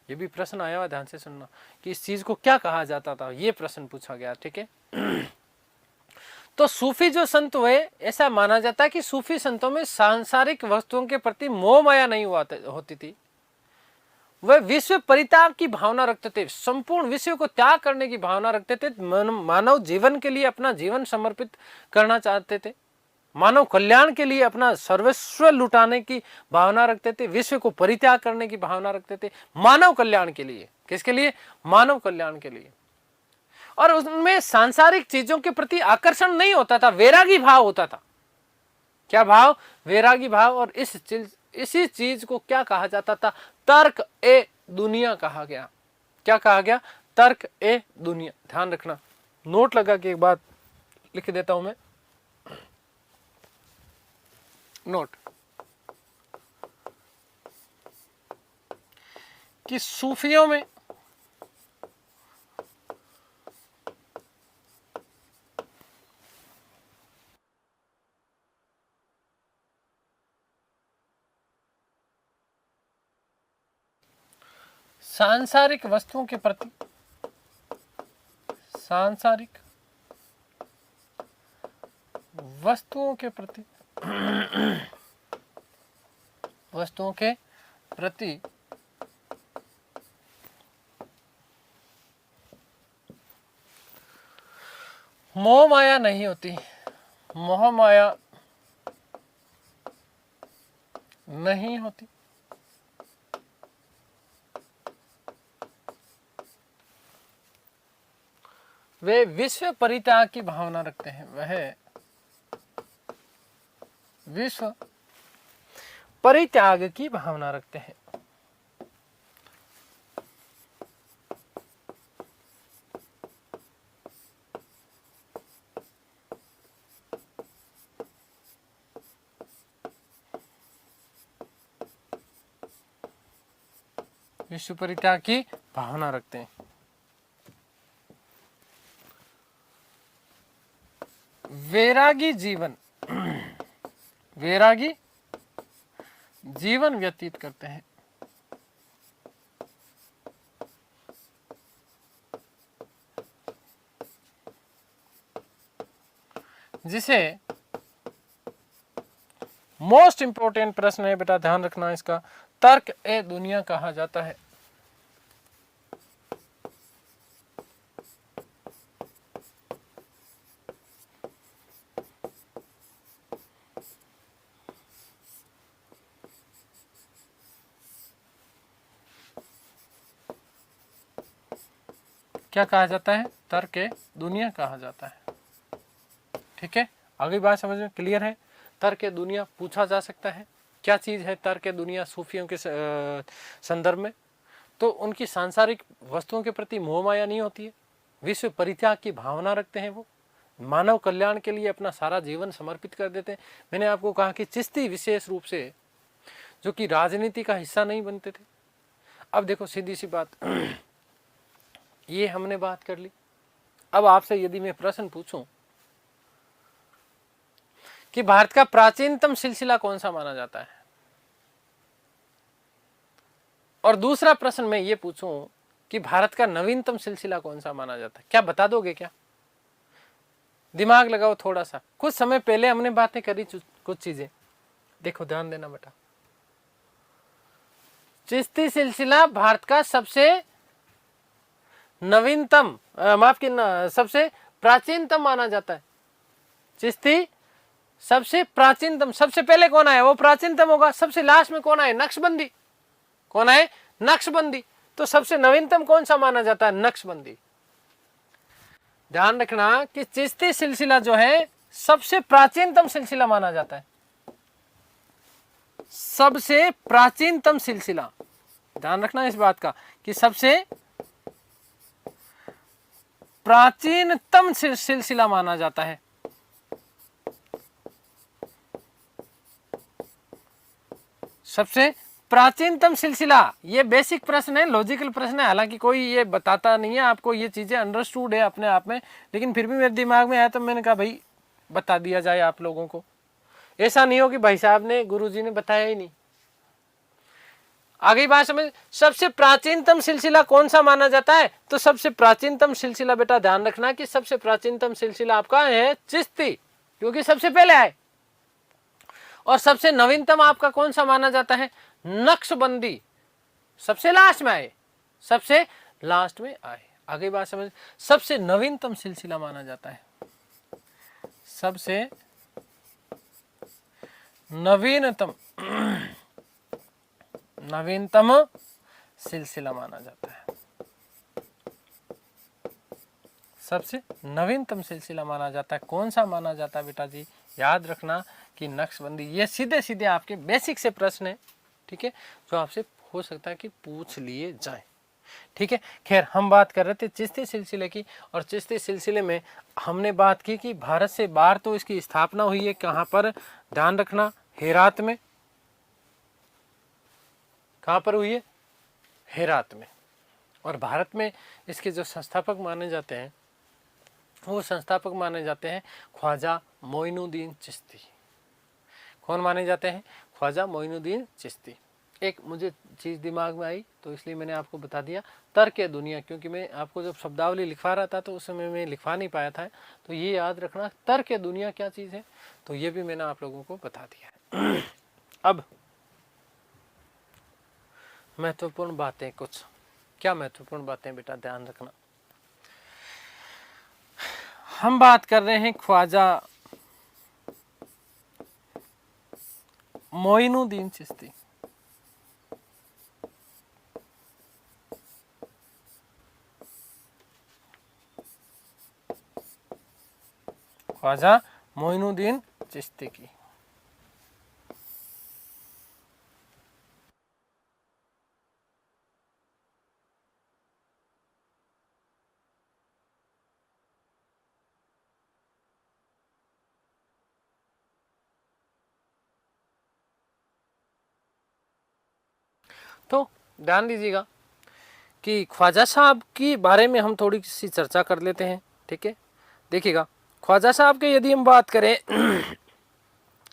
ये भी प्रश्न आया हुआ, ध्यान से सुनना, कि इस चीज को क्या कहा जाता था, ये प्रश्न पूछा गया। ठीक है, तो सूफी जो संत हुए, ऐसा माना जाता है कि सूफी संतों में सांसारिक वस्तुओं के प्रति मोह माया नहीं होती थी। वह विश्व परित्याग की भावना रखते थे, संपूर्ण विश्व को त्याग करने की भावना रखते थे, मानव जीवन के लिए अपना जीवन समर्पित करना चाहते थे, मानव कल्याण के लिए अपना सर्वस्व लुटाने की भावना रखते थे, विश्व को परित्याग करने की भावना रखते थे, मानव कल्याण के लिए। किसके लिए? मानव कल्याण के लिए। और उसमें सांसारिक चीजों के प्रति आकर्षण नहीं होता था, वैरागी भाव होता था। क्या भाव? वैरागी भाव। और इसी चीज को क्या कहा जाता था? तर्क ए दुनिया कहा गया। क्या कहा गया? तर्क ए दुनिया। ध्यान रखना, नोट लगा के एक बात लिख देता हूं मैं, नोट, कि सूफियों में सांसारिक वस्तुओं के प्रति, सांसारिक वस्तुओं के प्रति, वस्तुओं के प्रति मोह माया नहीं होती, मोह माया नहीं होती। वे विश्व परित्याग की भावना रखते हैं, वह विश्व परित्याग की भावना रखते हैं। विश्व परित्याग की भावना रखते हैं। वैरागी जीवन, वैरागी जीवन व्यतीत करते हैं। जिसे मोस्ट इंपोर्टेंट प्रश्न है बेटा, ध्यान रखना इसका, तर्क ए दुनिया कहा जाता है। क्या कहा जाता है? तर्क ए दुनिया कहा जाता है। ठीक है, आगे बात समझ में क्लियर है? तर्क ए दुनिया पूछा जा सकता है, क्या चीज है तर्क ए दुनिया सूफियों के संदर्भ में? तो उनकी सांसारिक वस्तुओं के प्रति मोह माया नहीं होती है, विश्व परित्याग की भावना रखते हैं, वो मानव कल्याण के लिए अपना सारा जीवन समर्पित कर देते हैं। मैंने आपको कहा कि चिश्ती विशेष रूप से जो कि राजनीति का हिस्सा नहीं बनते थे। अब देखो सीधी सी बात, ये हमने बात कर ली। अब आपसे यदि मैं प्रश्न पूछूं कि भारत का प्राचीनतम सिलसिला कौन सा माना जाता है, और दूसरा प्रश्न मैं ये पूछूं कि भारत का नवीनतम सिलसिला कौन सा माना जाता है, क्या बता दोगे क्या? दिमाग लगाओ थोड़ा सा। कुछ समय पहले हमने बातें करी कुछ चीजें, देखो ध्यान देना बेटा। चिश्ती सिलसिला भारत का सबसे नवीनतम, माफ कीजिए, सबसे प्राचीनतम माना जाता है। चिश्ती सबसे प्राचीनतम, सबसे पहले कौन आया वो प्राचीनतम होगा, सबसे लास्ट में कौन आए, नक्शबंदी। कौन आए, नक्शबंदी। तो सबसे नवीनतम कौन सा माना जाता है, नक्शबंदी। ध्यान रखना कि चिश्ती सिलसिला जो है सबसे प्राचीनतम सिलसिला माना जाता है, सबसे प्राचीनतम सिलसिला। ध्यान रखना इस बात का कि सबसे प्राचीनतम सिलसिला माना जाता है। सबसे प्राचीनतम सिलसिला, ये बेसिक प्रश्न है, लॉजिकल प्रश्न है। हालांकि कोई ये बताता नहीं है आपको, ये चीजें अंडरस्टूड है अपने आप में, लेकिन फिर भी मेरे दिमाग में आया तो मैंने कहा भाई बता दिया जाए आप लोगों को। ऐसा नहीं हो कि भाई साहब ने, गुरुजी ने बताया ही नहीं। आगे बात समझ। सबसे प्राचीनतम सिलसिला कौन सा माना जाता है, तो सबसे प्राचीनतम सिलसिला बेटा ध्यान रखना कि सबसे प्राचीनतम सिलसिला आपका है चिश्ती, क्योंकि सबसे पहले आए। और सबसे नवीनतम आपका कौन सा माना जाता है, नक्शबंदी, सबसे लास्ट में आए, सबसे लास्ट में आए। आगे बात समझ। सबसे नवीनतम सिलसिला माना जाता है, सबसे नवीनतम नवीनतम सिलसिला माना जाता है, सबसे नवीनतम सिलसिला माना जाता है। कौन सा माना जाता है बेटा जी, याद रखना कि नक्शबंदी। ये सीधे सीधे आपके बेसिक से प्रश्न है, ठीक है, जो आपसे हो सकता है कि पूछ लिए जाए, ठीक है। खैर हम बात कर रहे थे चिश्ती सिलसिले की, और चिश्ती सिलसिले में हमने बात की कि भारत से बाहर तो इसकी स्थापना हुई है, कहाँ पर, ध्यान रखना, हेरात में। कहाँ पर हुई है, हेरात में। और भारत में इसके जो संस्थापक माने जाते हैं, वो संस्थापक माने जाते हैं ख्वाजा मोइनुद्दीन चिश्ती। कौन माने जाते हैं, ख्वाजा मोइनुद्दीन चिश्ती। एक मुझे चीज़ दिमाग में आई तो इसलिए मैंने आपको बता दिया, तर्क दुनिया, क्योंकि मैं आपको जब शब्दावली लिखवा रहा था तो उस समय मैं लिखवा नहीं पाया था, तो ये याद रखना तर्क दुनिया क्या चीज़ है, तो ये भी मैंने आप लोगों को बता दिया है। अब महत्वपूर्ण बातें कुछ, क्या महत्वपूर्ण बातें बेटा ध्यान रखना। हम बात कर रहे हैं ख्वाजा मोइनुद्दीन चिश्ती। ख्वाजा मोइनुद्दीन चिश्ती की। तो ध्यान दीजिएगा कि ख्वाजा साहब के बारे में हम थोड़ी सी चर्चा कर लेते हैं, ठीक है। देखिएगा ख्वाजा साहब के यदि हम बात करें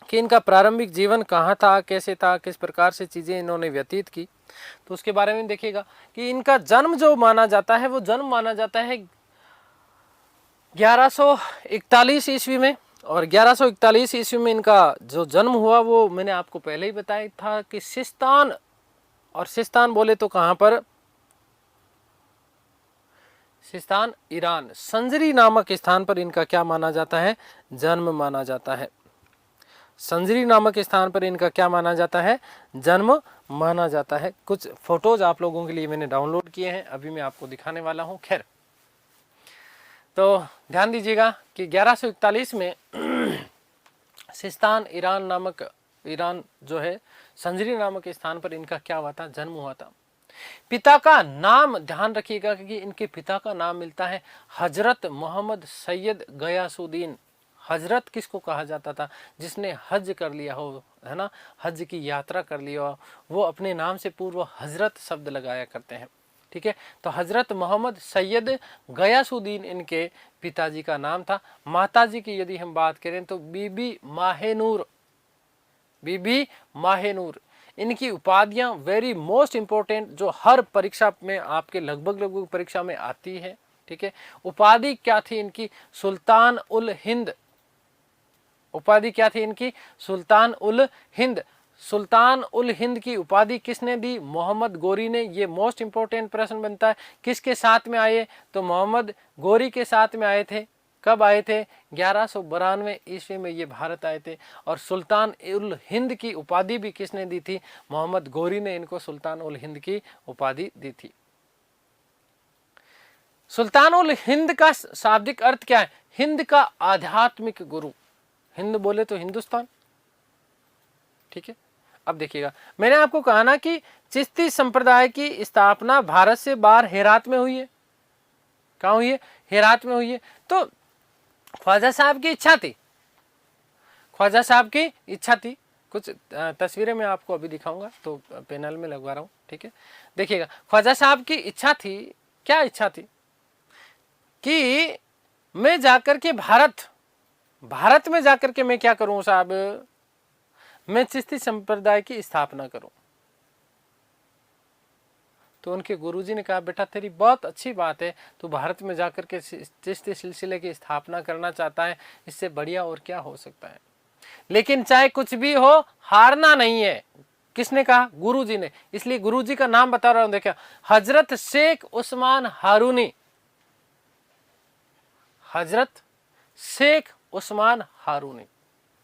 कि इनका प्रारंभिक जीवन कहाँ था, कैसे था, किस प्रकार से चीज़ें इन्होंने व्यतीत की, तो उसके बारे में देखिएगा कि इनका जन्म जो माना जाता है वो जन्म माना जाता है 1141 ईस्वी में। और 1141 ईस्वी में इनका जो जन्म हुआ वो मैंने आपको पहले ही बताया था कि सिस्तान, और सिस्तान बोले तो कहाँ पर, सिस्तान ईरान, संजरी नामक स्थान पर इनका क्या माना जाता है, जन्म माना जाता है। संजरी नामक स्थान पर इनका क्या माना जाता है, जन्म माना जाता है। कुछ फोटोज आप लोगों के लिए मैंने डाउनलोड किए हैं, अभी मैं आपको दिखाने वाला हूं। खैर तो ध्यान दीजिएगा कि 1141 में सिस्तान ईरान नामक, ईरान जो है संजरी नामक स्थान पर इनका क्या हुआ था, जन्म हुआ था। पिता का नाम ध्यान रखिएगा कि इनके पिता का नाम मिलता है हजरत मोहम्मद सैयद गयासुद्दीन, हजरत किसको कहा जाता था? जिसने हज कर लिया हो, है ना, हज की यात्रा कर लिया हो, वो अपने नाम से पूर्व हजरत शब्द लगाया करते हैं। ठीक है, तो हजरत मोहम्मद सैयद गयासुद्दीन इनके पिताजी का नाम था। माताजी की यदि हम बात करें तो बीबी माहेनूर, बीबी माहेनूर। इनकी उपाधियां वेरी मोस्ट इंपॉर्टेंट, जो हर परीक्षा में आपके लगभग परीक्षा में आती है। ठीक है, उपाधि क्या थी इनकी? सुल्तान उल हिंद। उपाधि क्या थी इनकी? सुल्तान उल हिंद। सुल्तान उल हिंद की उपाधि किसने दी? मोहम्मद गोरी ने। ये मोस्ट इंपॉर्टेंट प्रश्न बनता है। किसके साथ में आए? तो मोहम्मद गोरी के साथ में आए थे। कब आए थे? 1192 ईस्वी में ये भारत आए थे। और सुल्तान उल हिंद की उपाधि भी किसने दी थी? मोहम्मद गोरी ने इनको सुल्तान उल हिंद की उपाधि दी थी। सुल्तान उल हिंद का शाब्दिक अर्थ क्या है? हिंद का आध्यात्मिक गुरु। हिंद बोले तो हिंदुस्तान। ठीक है, अब देखिएगा, मैंने आपको कहा ना कि चिश्ती संप्रदाय की स्थापना भारत से बाहर हेरात में हुई है। कहाँ हुई है? हेरात में हुई है। तो ख्वाजा साहब की इच्छा थी, ख्वाजा साहब की इच्छा थी। कुछ तस्वीरें मैं आपको अभी दिखाऊंगा, तो पैनल में लगवा रहा हूँ। ठीक है, देखिएगा, ख्वाजा साहब की इच्छा थी। क्या इच्छा थी? कि मैं जाकर के भारत में जाकर के मैं क्या करूं साहब? मैं चिश्ती संप्रदाय की स्थापना करूं। तो उनके गुरुजी ने कहा, बेटा तेरी बहुत अच्छी बात है, तू भारत में जाकर के चिश्ती सिलसिले की स्थापना करना चाहता है, इससे बढ़िया और क्या हो सकता है। लेकिन चाहे कुछ भी हो, हारना नहीं है। किसने कहा? गुरुजी ने। इसलिए गुरुजी का नाम बता रहा हूं, देखिए, हजरत शेख उस्मान हारूनी। हजरत शेख उस्मान हारूनी,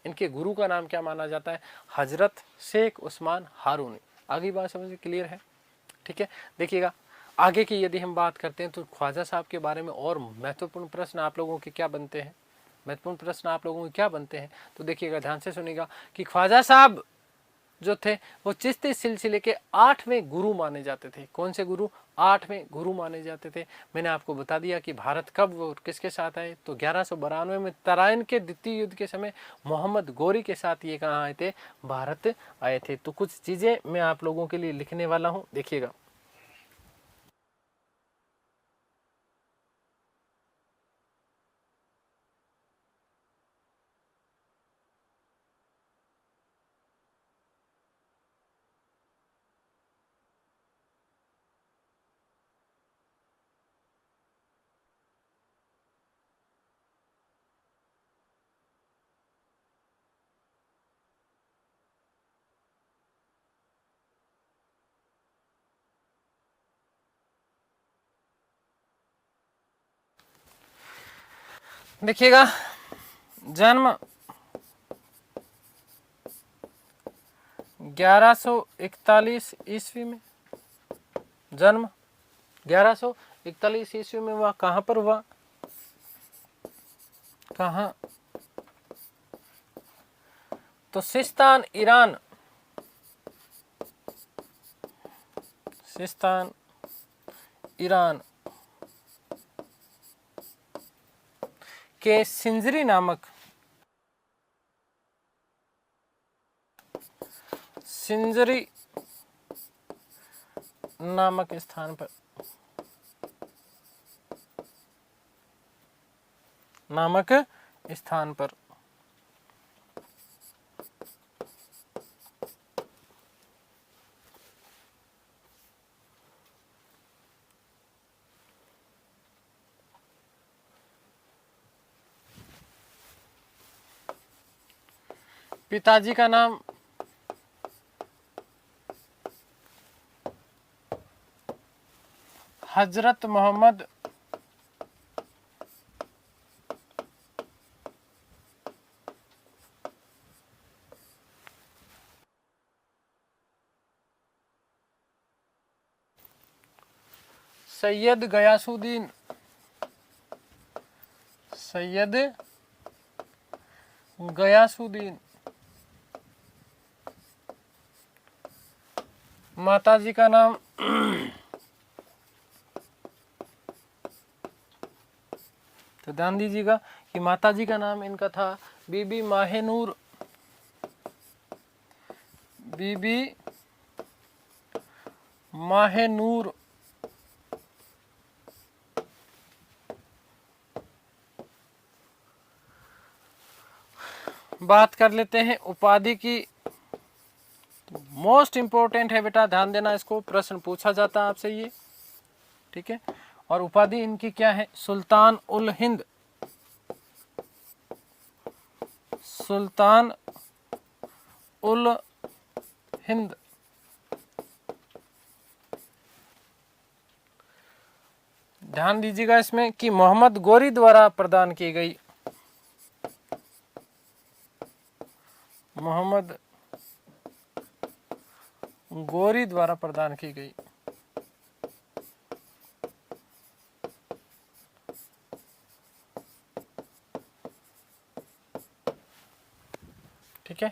इनके गुरु का नाम क्या माना जाता है? हजरत शेख उस्मान हारूनी। आगे बात समझ क्लियर है? ठीक है, देखिएगा, आगे की यदि हम बात करते हैं तो ख्वाजा साहब के बारे में और महत्वपूर्ण प्रश्न आप लोगों के क्या बनते हैं? महत्वपूर्ण प्रश्न आप लोगों के क्या बनते हैं? तो देखिएगा, ध्यान से सुनिएगा कि ख्वाजा साहब जो थे वो चिश्ती सिलसिले के 8वें गुरु माने जाते थे। कौन से गुरु? 8वें गुरु माने जाते थे। मैंने आपको बता दिया कि भारत कब और किसके साथ आए, तो 1192 में तराइन के द्वितीय युद्ध के समय मोहम्मद गोरी के साथ ये कहाँ आए थे? भारत आए थे। तो कुछ चीजें मैं आप लोगों के लिए लिखने वाला हूँ, देखिएगा। देखिएगा, जन्म 1141 ईस्वी में, जन्म 1141 ईस्वी में हुआ। कहां पर हुआ? कहां? तो सिस्तान, ईरान। सिस्तान, ईरान के सिंजरी नामक, सिंजरी नामक स्थान पर, नामक स्थान पर पिताजी का नाम हजरत मोहम्मद सैयद गयासुद्दीन, सैयद गयासुद्दीन। माताजी का नाम तो ध्यान दीजिएगा कि माता जी का नाम इनका था बीबी माहेनूर, बीबी माहेनूर। बात कर लेते हैं उपाधि की। मोस्ट इंपॉर्टेंट है बेटा, ध्यान देना, इसको प्रश्न पूछा जाता है आपसे ये, ठीक है। और उपाधि इनकी क्या है? सुल्तान उल हिंद, सुल्तान उल हिंद। ध्यान दीजिएगा इसमें कि मोहम्मद गोरी द्वारा प्रदान की गई, मोहम्मद गोरी द्वारा प्रदान की गई। ठीक है।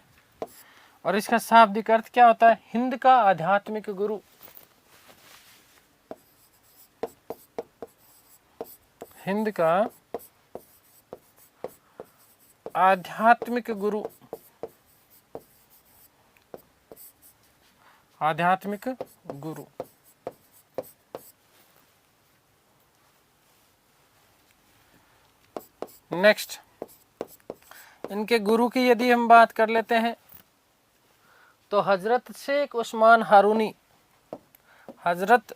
और इसका शाब्दिक अर्थ क्या होता है? हिंद का आध्यात्मिक गुरु, हिंद का आध्यात्मिक गुरु, आध्यात्मिक गुरु। नेक्स्ट, इनके गुरु की यदि हम बात कर लेते हैं तो हजरत शेख उस्मान हारूनी, हजरत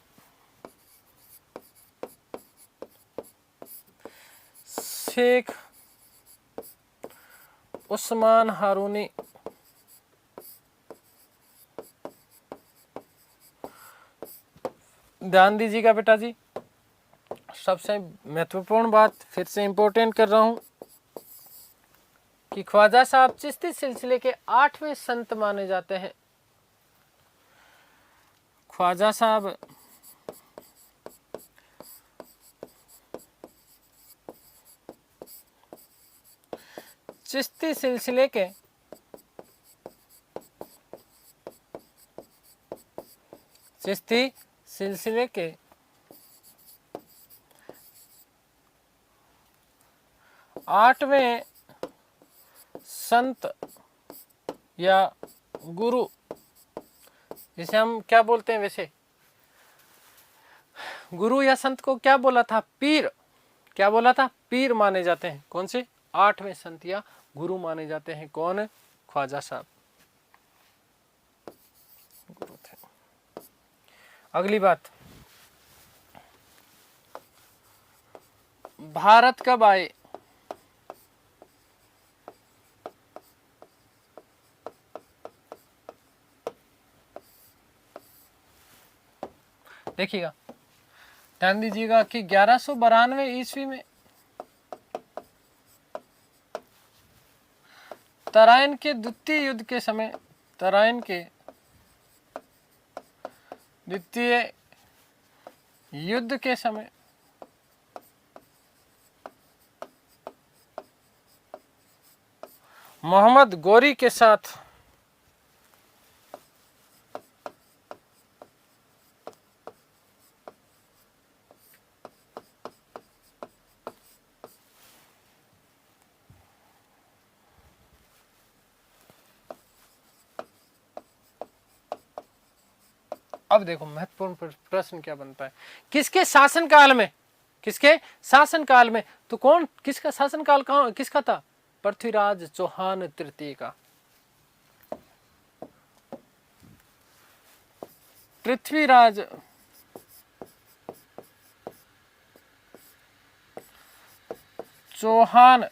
शेख उस्मान हारूनी। ध्यान दीजिएगा बेटा जी, सबसे महत्वपूर्ण बात फिर से इंपॉर्टेंट कर रहा हूं कि ख्वाजा साहब चिश्ती सिलसिले के 8वें संत माने जाते हैं। ख्वाजा साहब चिश्ती सिलसिले के चिश्ती सिलसिले के 8वें संत या गुरु, जिसे हम क्या बोलते हैं वैसे, गुरु या संत को क्या बोला था? पीर। क्या बोला था? पीर माने जाते हैं। कौन से? 8वें संत या गुरु माने जाते हैं। कौन? ख्वाजा साहब गुरु थे। अगली बात, भारत कब आए? देखिएगा, ध्यान दीजिएगा कि 1192 ईस्वी में तराइन के द्वितीय युद्ध के समय, तराइन के द्वितीय युद्ध के समय मोहम्मद गोरी के साथ अब देखो महत्वपूर्ण प्रश्न क्या बनता है, किसके शासनकाल में, किसके शासनकाल में? तो कौन, किसका शासनकाल कहां किसका था? पृथ्वीराज चौहान तृतीय का। पृथ्वीराज चौहान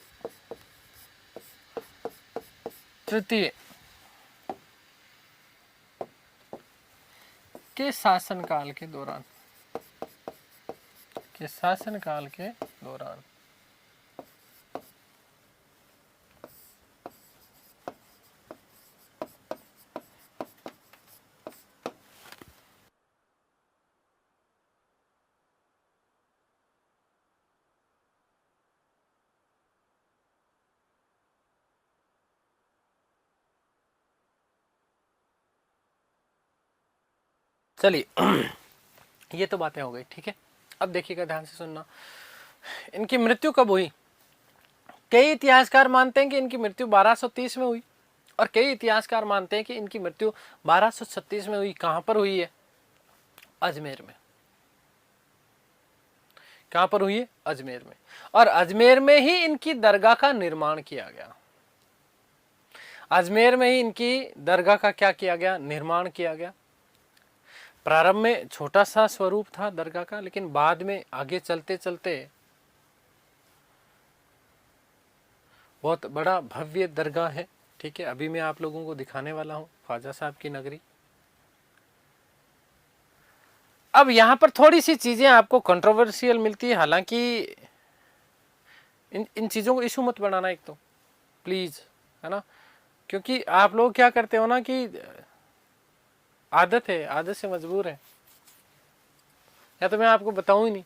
तृतीय के शासनकाल के दौरान, के शासनकाल के दौरान चलिए ये तो बातें हो गई, ठीक है। अब देखिएगा, ध्यान से सुनना, इनकी मृत्यु कब हुई? कई इतिहासकार मानते हैं कि इनकी मृत्यु 1230 में हुई और कई इतिहासकार मानते हैं कि इनकी मृत्यु 1236 में हुई। कहां पर हुई है? अजमेर में। कहां पर हुई है? अजमेर में। और अजमेर में ही इनकी दरगाह का निर्माण किया गया। अजमेर में ही इनकी दरगाह का क्या किया गया? निर्माण किया गया। प्रारंभ में छोटा सा स्वरूप था दरगाह का, लेकिन बाद में आगे चलते चलते बहुत बड़ा भव्य दरगाह है। ठीक है, अभी मैं आप लोगों को दिखाने वाला हूं ख्वाजा साहब की नगरी। अब यहां पर थोड़ी सी चीजें आपको कंट्रोवर्शियल मिलती है, हालांकि इन चीजों को इशू मत बनाना एक तो प्लीज, है ना, क्योंकि आप लोग क्या करते हो ना कि आदत है, आदत से मजबूर है, या तो मैं आपको बताऊं ही नहीं।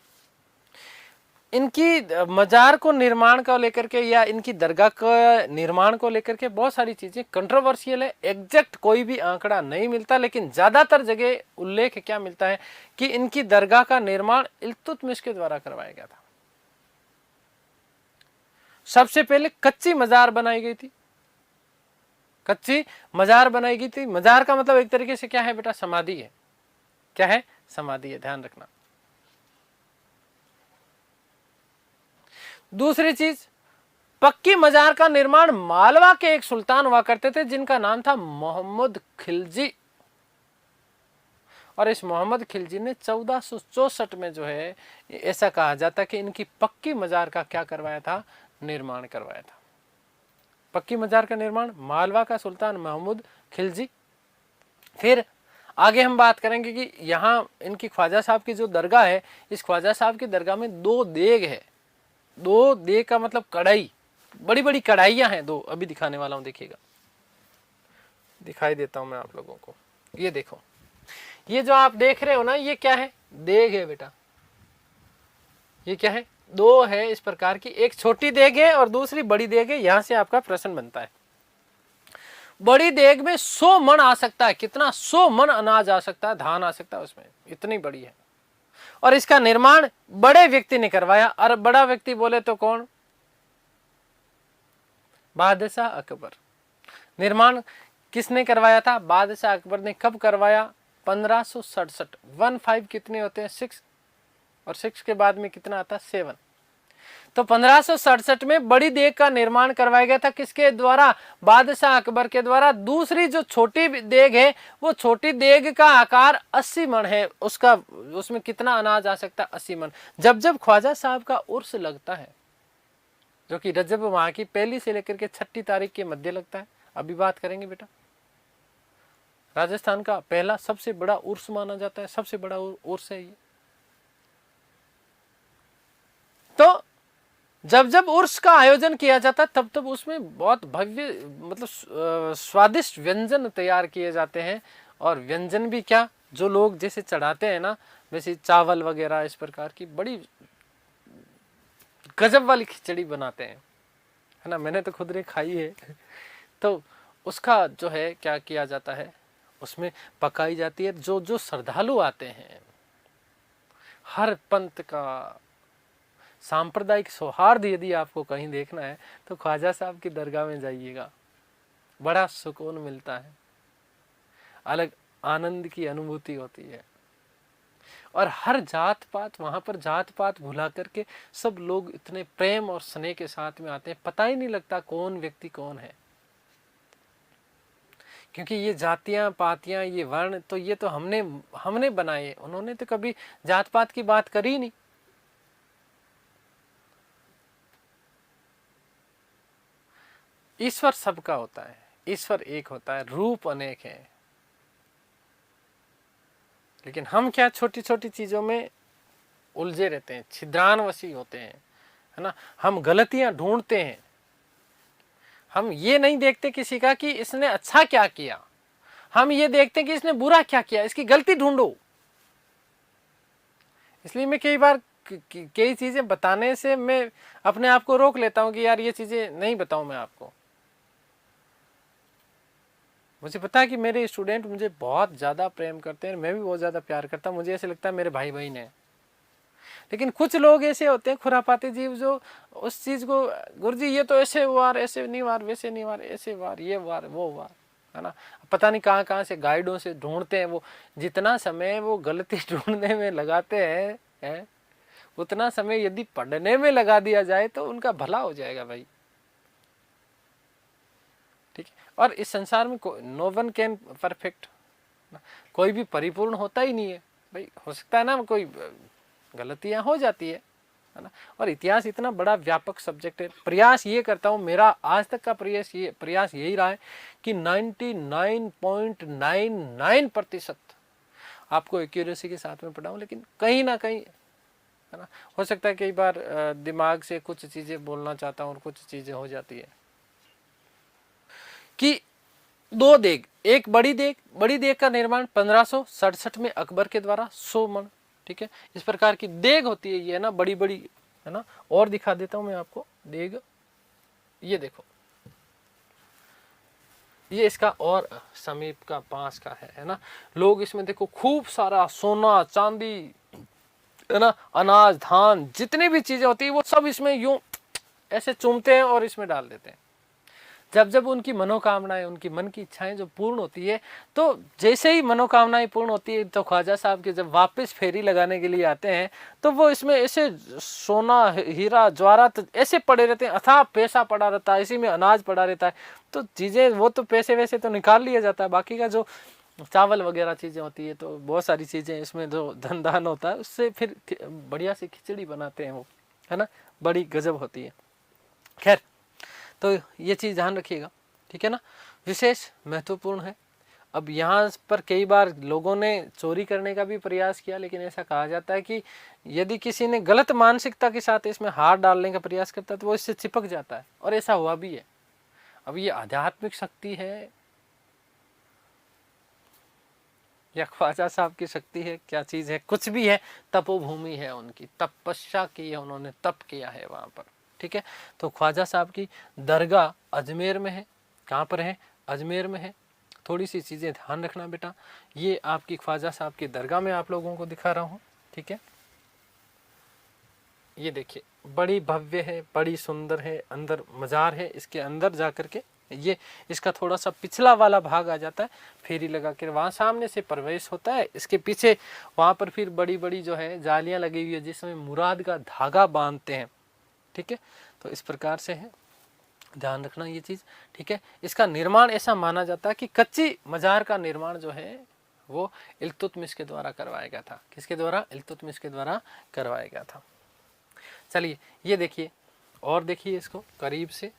इनकी मजार को निर्माण को लेकर के या इनकी दरगाह का निर्माण को लेकर के बहुत सारी चीजें कंट्रोवर्शियल है। एग्जैक्ट कोई भी आंकड़ा नहीं मिलता, लेकिन ज्यादातर जगह उल्लेख क्या मिलता है कि इनकी दरगाह का निर्माण इल्तुतमिश के द्वारा करवाया गया था। सबसे पहले कच्ची मजार बनाई गई थी, कच्ची मजार बनाई गई थी। मजार का मतलब एक तरीके से क्या है बेटा? समाधि है। क्या है? समाधि है, ध्यान रखना। दूसरी चीज, पक्की मजार का निर्माण मालवा के एक सुल्तान हुआ करते थे जिनका नाम था मोहम्मद खिलजी। और इस मोहम्मद खिलजी ने 1464 में जो है, ऐसा कहा जाता है कि इनकी पक्की मजार का क्या करवाया था? निर्माण करवाया था। पक्की मजार का निर्माण मालवा का सुल्तान मोहम्मद खिलजी। फिर आगे हम बात करेंगे कि यहाँ इनकी ख्वाजा साहब की जो दरगाह है, इस ख्वाजा साहब की दरगाह में 2 देग है। 2 देग का मतलब कढ़ाई, बड़ी बड़ी कढ़ाइयां हैं 2। अभी दिखाने वाला हूं, देखिएगा, दिखाई देता हूं मैं आप लोगों को। ये देखो, ये जो आप देख रहे हो ना, ये क्या है? देग है बेटा। ये क्या है? 2 है इस प्रकार की, एक छोटी देग है और दूसरी बड़ी देग है। यहां से आपका प्रश्न बनता है, बड़ी देग में 100 मन आ सकता है। कितना? 100 मन अनाज आ सकता है, धान आ सकता है उसमें, इतनी बड़ी है। और इसका निर्माण बड़े व्यक्ति ने करवाया। और बड़ा व्यक्ति बोले तो कौन? बादशाह अकबर। निर्माण किसने करवाया था? बादशाह अकबर ने। कब करवाया? 1567। 15 कितने होते हैं? 6, और 6 के बाद में कितना आता है? 7। तो 1567 में बड़ी देग का निर्माण करवाया गया था। किसके द्वारा? बादशाह अकबर के द्वारा। दूसरी जो छोटी देग है, वो छोटी देग का आकार 80 मन है। उसमें कितना अनाज आ सकता है? 80 मन। जब जब ख्वाजा साहब का उर्स लगता है, जो कि रजब माह की 1 से लेकर के 6 तारीख के मध्य लगता है, अभी बात करेंगे बेटा। राजस्थान का पहला सबसे बड़ा उर्स माना जाता है, सबसे बड़ा उर्स है ये। तो जब जब उर्स का आयोजन किया जाता है, तब तब उसमें बहुत भव्य, मतलब स्वादिष्ट व्यंजन तैयार किए जाते हैं। और व्यंजन भी क्या, जो लोग जैसे चढ़ाते हैं ना, वैसे चावल वगैरह इस प्रकार की बड़ी गजब वाली खिचड़ी बनाते हैं, है ना। मैंने तो खुद ने खाई है। तो उसका जो है क्या किया जाता है, उसमें पकाई जाती है। जो जो श्रद्धालु आते हैं, हर पंथ का सांप्रदायिक सौहार्द यदि आपको कहीं देखना है तो ख्वाजा साहब की दरगाह में जाइएगा, बड़ा सुकून मिलता है, अलग आनंद की अनुभूति होती है। और हर जात पात, वहां पर जात पात भुला करके सब लोग इतने प्रेम और स्नेह के साथ में आते हैं, पता ही नहीं लगता कौन व्यक्ति कौन है। क्योंकि ये जातियां पातियां, ये वर्ण, तो ये तो हमने बनाए, उन्होंने तो कभी जात पात की बात करी नहीं। ईश्वर सबका होता है, ईश्वर एक होता है, रूप अनेक है। लेकिन हम क्या छोटी छोटी चीजों में उलझे रहते हैं, छिद्रानवशी होते हैं, है ना। हम गलतियां ढूंढते हैं, हम ये नहीं देखते किसी का कि इसने अच्छा क्या किया, हम ये देखते हैं कि इसने बुरा क्या किया, इसकी गलती ढूंढो। इसलिए मैं कई बार कई चीजें बताने से मैं अपने आप को रोक लेता हूं कि यार ये चीजें नहीं बताऊं मैं आपको। मुझे पता है कि मेरे स्टूडेंट मुझे बहुत ज़्यादा प्रेम करते हैं, मैं भी बहुत ज़्यादा प्यार करता हूँ, मुझे ऐसे लगता है मेरे भाई बहन हैं। लेकिन कुछ लोग ऐसे होते हैं खुरापाती जीव जो उस चीज को, गुरुजी ये तो ऐसे वार, ऐसे नहीं वार, वैसे नहीं वार, ऐसे वार, ये वार, वो वार, है ना। पता नहीं कहाँ कहाँ से गाइडों से ढूंढते हैं वो। जितना समय वो गलती ढूंढने में लगाते हैं, उतना समय यदि पढ़ने में लगा दिया जाए तो उनका भला हो जाएगा भाई। ठीक है। और इस संसार में नो वन कैन परफेक्ट, कोई भी परिपूर्ण होता ही नहीं है भाई। हो सकता है ना कोई गलतियां हो जाती है ना। और इतिहास इतना बड़ा व्यापक सब्जेक्ट है। प्रयास ये करता हूं, मेरा आज तक का प्रयास यही रहा है कि 99.99% आपको एक्यूरेसी के साथ में पढ़ाऊं, लेकिन कहीं ना कहीं, है ना, हो सकता है कई बार दिमाग से कुछ चीजें बोलना चाहता हूं और कुछ चीजें हो जाती है। कि दो देग, एक बड़ी देग का निर्माण 1567 में अकबर के द्वारा 100 मन, ठीक है, इस प्रकार की देग होती है ये ना, बड़ी बड़ी, है ना। और दिखा देता हूं मैं आपको देग, ये देखो, ये इसका और समीप का पास का है ना। लोग इसमें देखो खूब सारा सोना चांदी, है ना, अनाज धान, जितनी भी चीजें होती है वो सब इसमें यूं ऐसे चूमते हैं और इसमें डाल देते हैं। जब जब उनकी मनोकामनाएं, उनकी मन की इच्छाएं जो पूर्ण होती है, तो जैसे ही मनोकामनाएं पूर्ण होती है तो ख्वाजा साहब के जब वापस फेरी लगाने के लिए आते हैं तो वो इसमें ऐसे सोना हीरा जवाहरात ऐसे पड़े रहते हैं, अथाह पैसा पड़ा रहता है, इसी में अनाज पड़ा रहता है। तो चीजें वो तो पैसे वैसे तो निकाल लिया जाता है, बाकी का जो चावल वगैरह चीजें होती है, तो बहुत सारी चीजें इसमें जो धन दान होता है उससे फिर बढ़िया सी खिचड़ी बनाते हैं वो, है ना, बड़ी गजब होती है। खैर, तो ये चीज ध्यान रखिएगा, ठीक है ना, विशेष महत्वपूर्ण है। अब यहाँ पर कई बार लोगों ने चोरी करने का भी प्रयास किया, लेकिन ऐसा कहा जाता है कि यदि किसी ने गलत मानसिकता के साथ इसमें हाथ डालने का प्रयास करता है तो वो इससे चिपक जाता है, और ऐसा हुआ भी है। अब ये आध्यात्मिक शक्ति है या ख्वाजा साहब की शक्ति है, क्या चीज है, कुछ भी है, तपोभूमि है उनकी, तपस्या की है, उन्होंने तप किया है वहां पर, ठीक है। तो ख्वाजा साहब की दरगाह अजमेर में है। कहाँ पर है? अजमेर में है। थोड़ी सी चीजें ध्यान रखना बेटा, ये आपकी ख्वाजा साहब की दरगाह में आप लोगों को दिखा रहा हूँ, ठीक है। ये देखिए बड़ी भव्य है, बड़ी सुंदर है, अंदर मजार है, इसके अंदर जाकर के ये इसका थोड़ा सा पिछला वाला भाग आ जाता है, फेरी लगा कर वहाँ सामने से प्रवेश होता है। इसके पीछे वहाँ पर फिर बड़ी बड़ी जो है जालियाँ लगी हुई है जिसमें मुराद का धागा बांधते हैं, ठीक है। तो इस प्रकार से है, ध्यान रखना ये चीज, ठीक है। इसका निर्माण ऐसा माना जाता है कि कच्ची मजार का निर्माण जो है वो इल्तुतमिश के द्वारा करवाया गया था। किसके द्वारा? इल्तुतमिश के द्वारा करवाया गया था। चलिए ये देखिए, और देखिए इसको करीब से,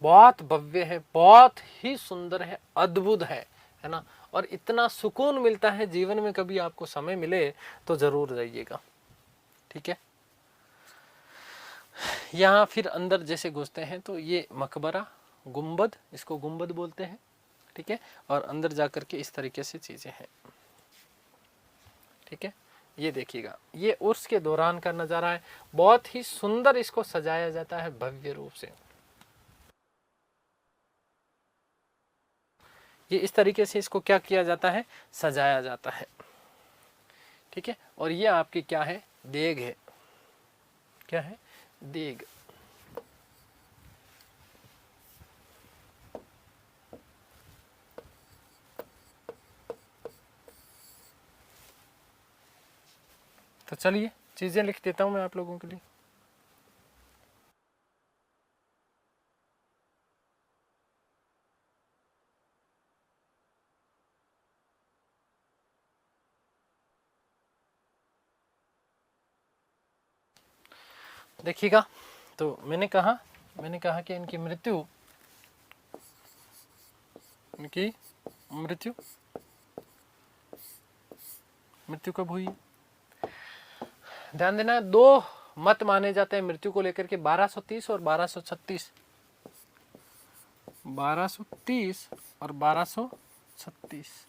बहुत भव्य है, बहुत ही सुंदर है, अद्भुत है ना। और इतना सुकून मिलता है जीवन में, कभी आपको समय मिले तो जरूर जाइएगा, ठीक है। यहाँ फिर अंदर जैसे घुसते हैं तो ये मकबरा, गुंबद, इसको गुंबद बोलते हैं, ठीक है। और अंदर जाकर के इस तरीके से चीजें हैं, ठीक है। ये देखिएगा, ये उर्स के दौरान का नजारा है, बहुत ही सुंदर इसको सजाया जाता है भव्य रूप से। ये इस तरीके से इसको क्या किया जाता है? सजाया जाता है, ठीक है। और ये आपकी क्या है? देग है। क्या है? देग। तो चलिए चीजें लिख देता हूं मैं आप लोगों के लिए। देखिएगा, तो मैंने कहा कि इनकी मृत्यु कब हुई? ध्यान देना, दो मत माने जाते हैं मृत्यु को लेकर के, 1230 और 1236, 1230 और 1236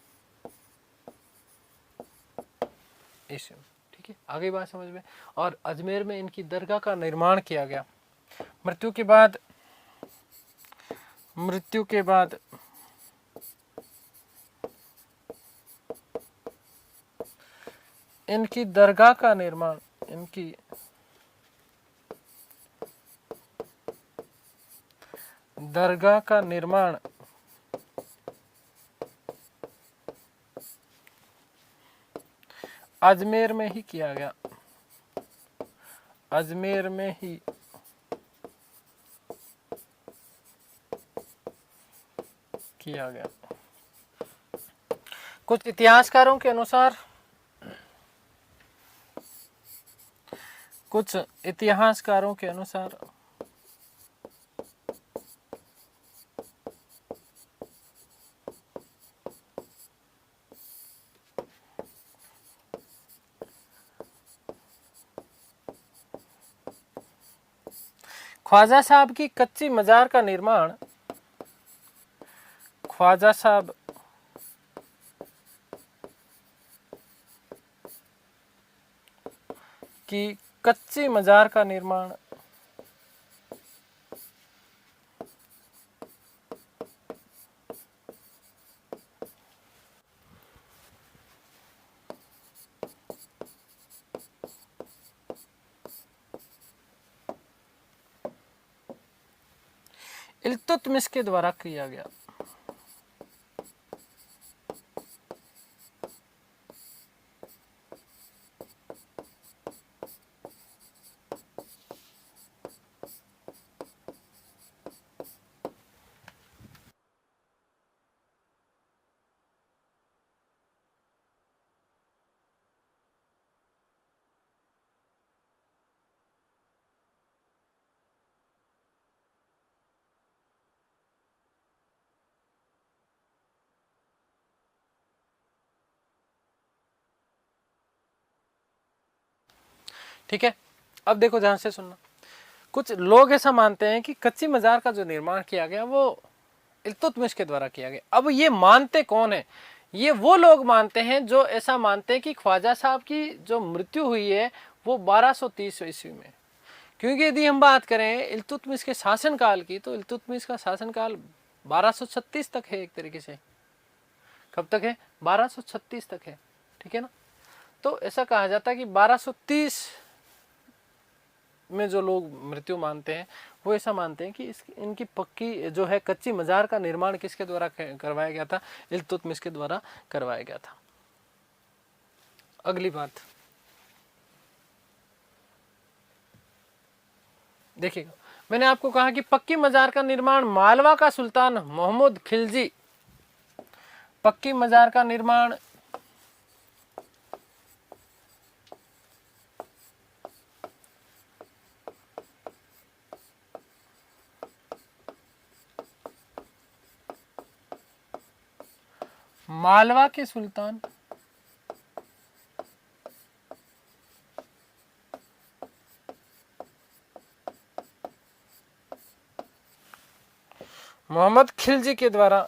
इस, ठीक है। आगे बात समझ में। और अजमेर में इनकी दरगाह का निर्माण किया गया। मृत्यु के बाद इनकी दरगाह का निर्माण, इनकी दरगाह का निर्माण अजमेर में ही किया गया, अजमेर में ही किया गया। कुछ इतिहासकारों के अनुसार, कुछ इतिहासकारों के अनुसार ख्वाजा साहब की कच्ची मजार का निर्माण, ख्वाजा साहब की कच्ची मजार का निर्माण इल्तुतमिश के द्वारा किया गया। ठीक है, अब देखो ध्यान से सुनना। कुछ लोग ऐसा मानते हैं कि कच्ची मजार का जो निर्माण किया गया वो इल्तुतमिश के द्वारा किया गया। अब ये मानते कौन है? ये वो लोग मानते हैं जो ऐसा मानते हैं कि ख्वाजा साहब की जो मृत्यु हुई है वो 1230 ईस्वी में। क्योंकि यदि हम बात करें इल्तुतमिश के शासनकाल की, तो इल्तुतमिश का शासनकाल 1236 तक है। एक तरीके से कब तक है? 1236 तक है, ठीक है ना। तो ऐसा कहा जाता है कि 1230 में जो लोग मृत्यु मानते हैं वो ऐसा मानते हैं कि इनकी पक्की जो है कच्ची मजार का निर्माण किसके द्वारा करवाया गया था? इल्तुतमिश के द्वारा करवाया गया था। अगली बात देखिएगा, मैंने आपको कहा कि पक्की मजार का निर्माण मालवा का सुल्तान मोहम्मद खिलजी, पक्की मजार का निर्माण मालवा के सुल्तान मोहम्मद खिलजी के द्वारा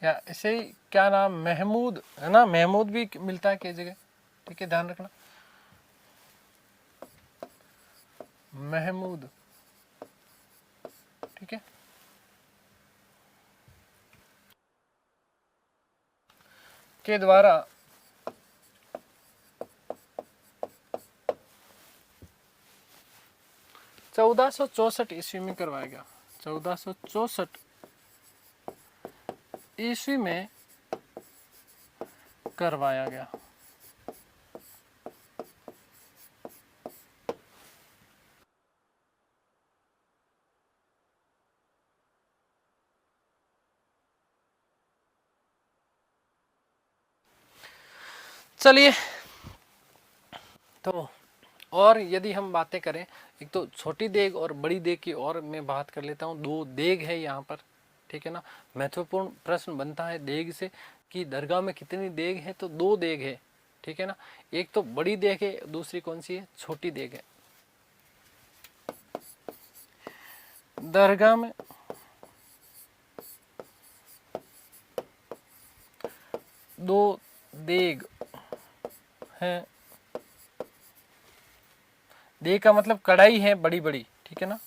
या इसे ही क्या नाम, महमूद है ना, महमूद भी मिलता है कई जगह, ठीक है, ध्यान रखना, महमूद, ठीक है। के द्वारा चौदह सौ 1464 ईस्वी में करवाया गया। 1464 ईस्वी में करवाया गया। चलिए, तो और यदि हम बातें करें, एक तो छोटी देग और बड़ी देग की और मैं बात कर लेता हूँ। दो देग है यहाँ पर, ठीक है ना। महत्वपूर्ण प्रश्न बनता है देग से कि दरगाह में कितनी देग है, तो दो देग है, ठीक है ना। एक तो बड़ी देग है, दूसरी कौन सी है? छोटी देग है। दरगाह में दो देग है। देग का मतलब कढ़ाई है बड़ी बड़ी, ठीक है ना।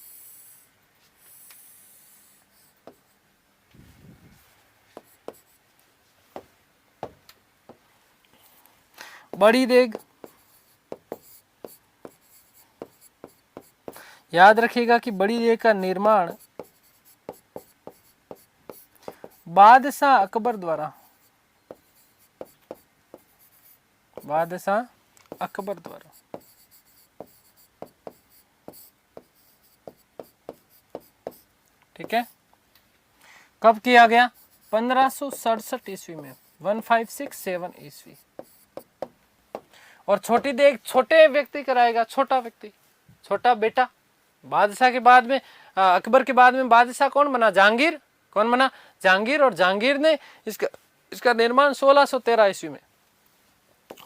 बड़ी देग, याद रखिएगा कि बड़ी देग का निर्माण बादशाह अकबर द्वारा, बादशाह अकबर द्वारा, ठीक है। कब किया गया? 1567 ईस्वी में, 1567 ईस्वी। और छोटी देग छोटे व्यक्ति कराएगा, छोटा व्यक्ति, छोटा बेटा। बादशाह के बाद में अकबर के बाद में बादशाह कौन बना? जहांगीर। कौन बना? जहांगीर। और जहांगीर ने इसका निर्माण 1613 ईस्वी में।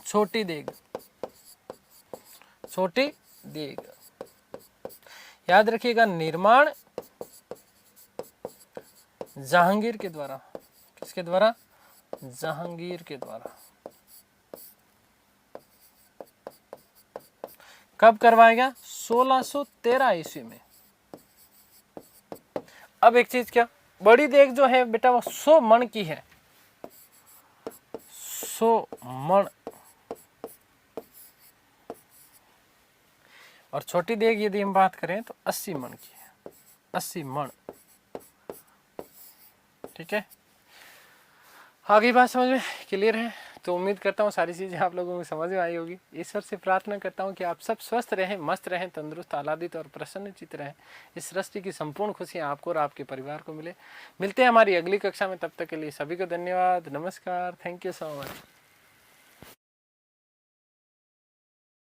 छोटी देग, छोटी देग, याद रखिएगा, निर्माण जहांगीर के द्वारा। किसके द्वारा? जहांगीर के द्वारा। कब करवाया गया? 1613 ईस्वी में। अब एक चीज क्या, बड़ी देग जो है बेटा वो 100 मण की है, 100 मण। और छोटी देग यदि हम बात करें तो 80 मण की है, 80 मण, ठीक है। आगे बात समझ में क्लियर है? तो उम्मीद करता हूँ सारी चीज़ें आप लोगों को समझ में आई होगी। ईश्वर से प्रार्थना करता हूँ कि आप सब स्वस्थ रहें, मस्त रहें, तंदुरुस्त, आह्लादित और प्रसन्नचित्त रहें। इस सृष्टि की संपूर्ण खुशियाँ आपको और आपके परिवार को मिले। मिलते हैं हमारी अगली कक्षा में, तब तक के लिए सभी को धन्यवाद, नमस्कार, थैंक यू सो मच।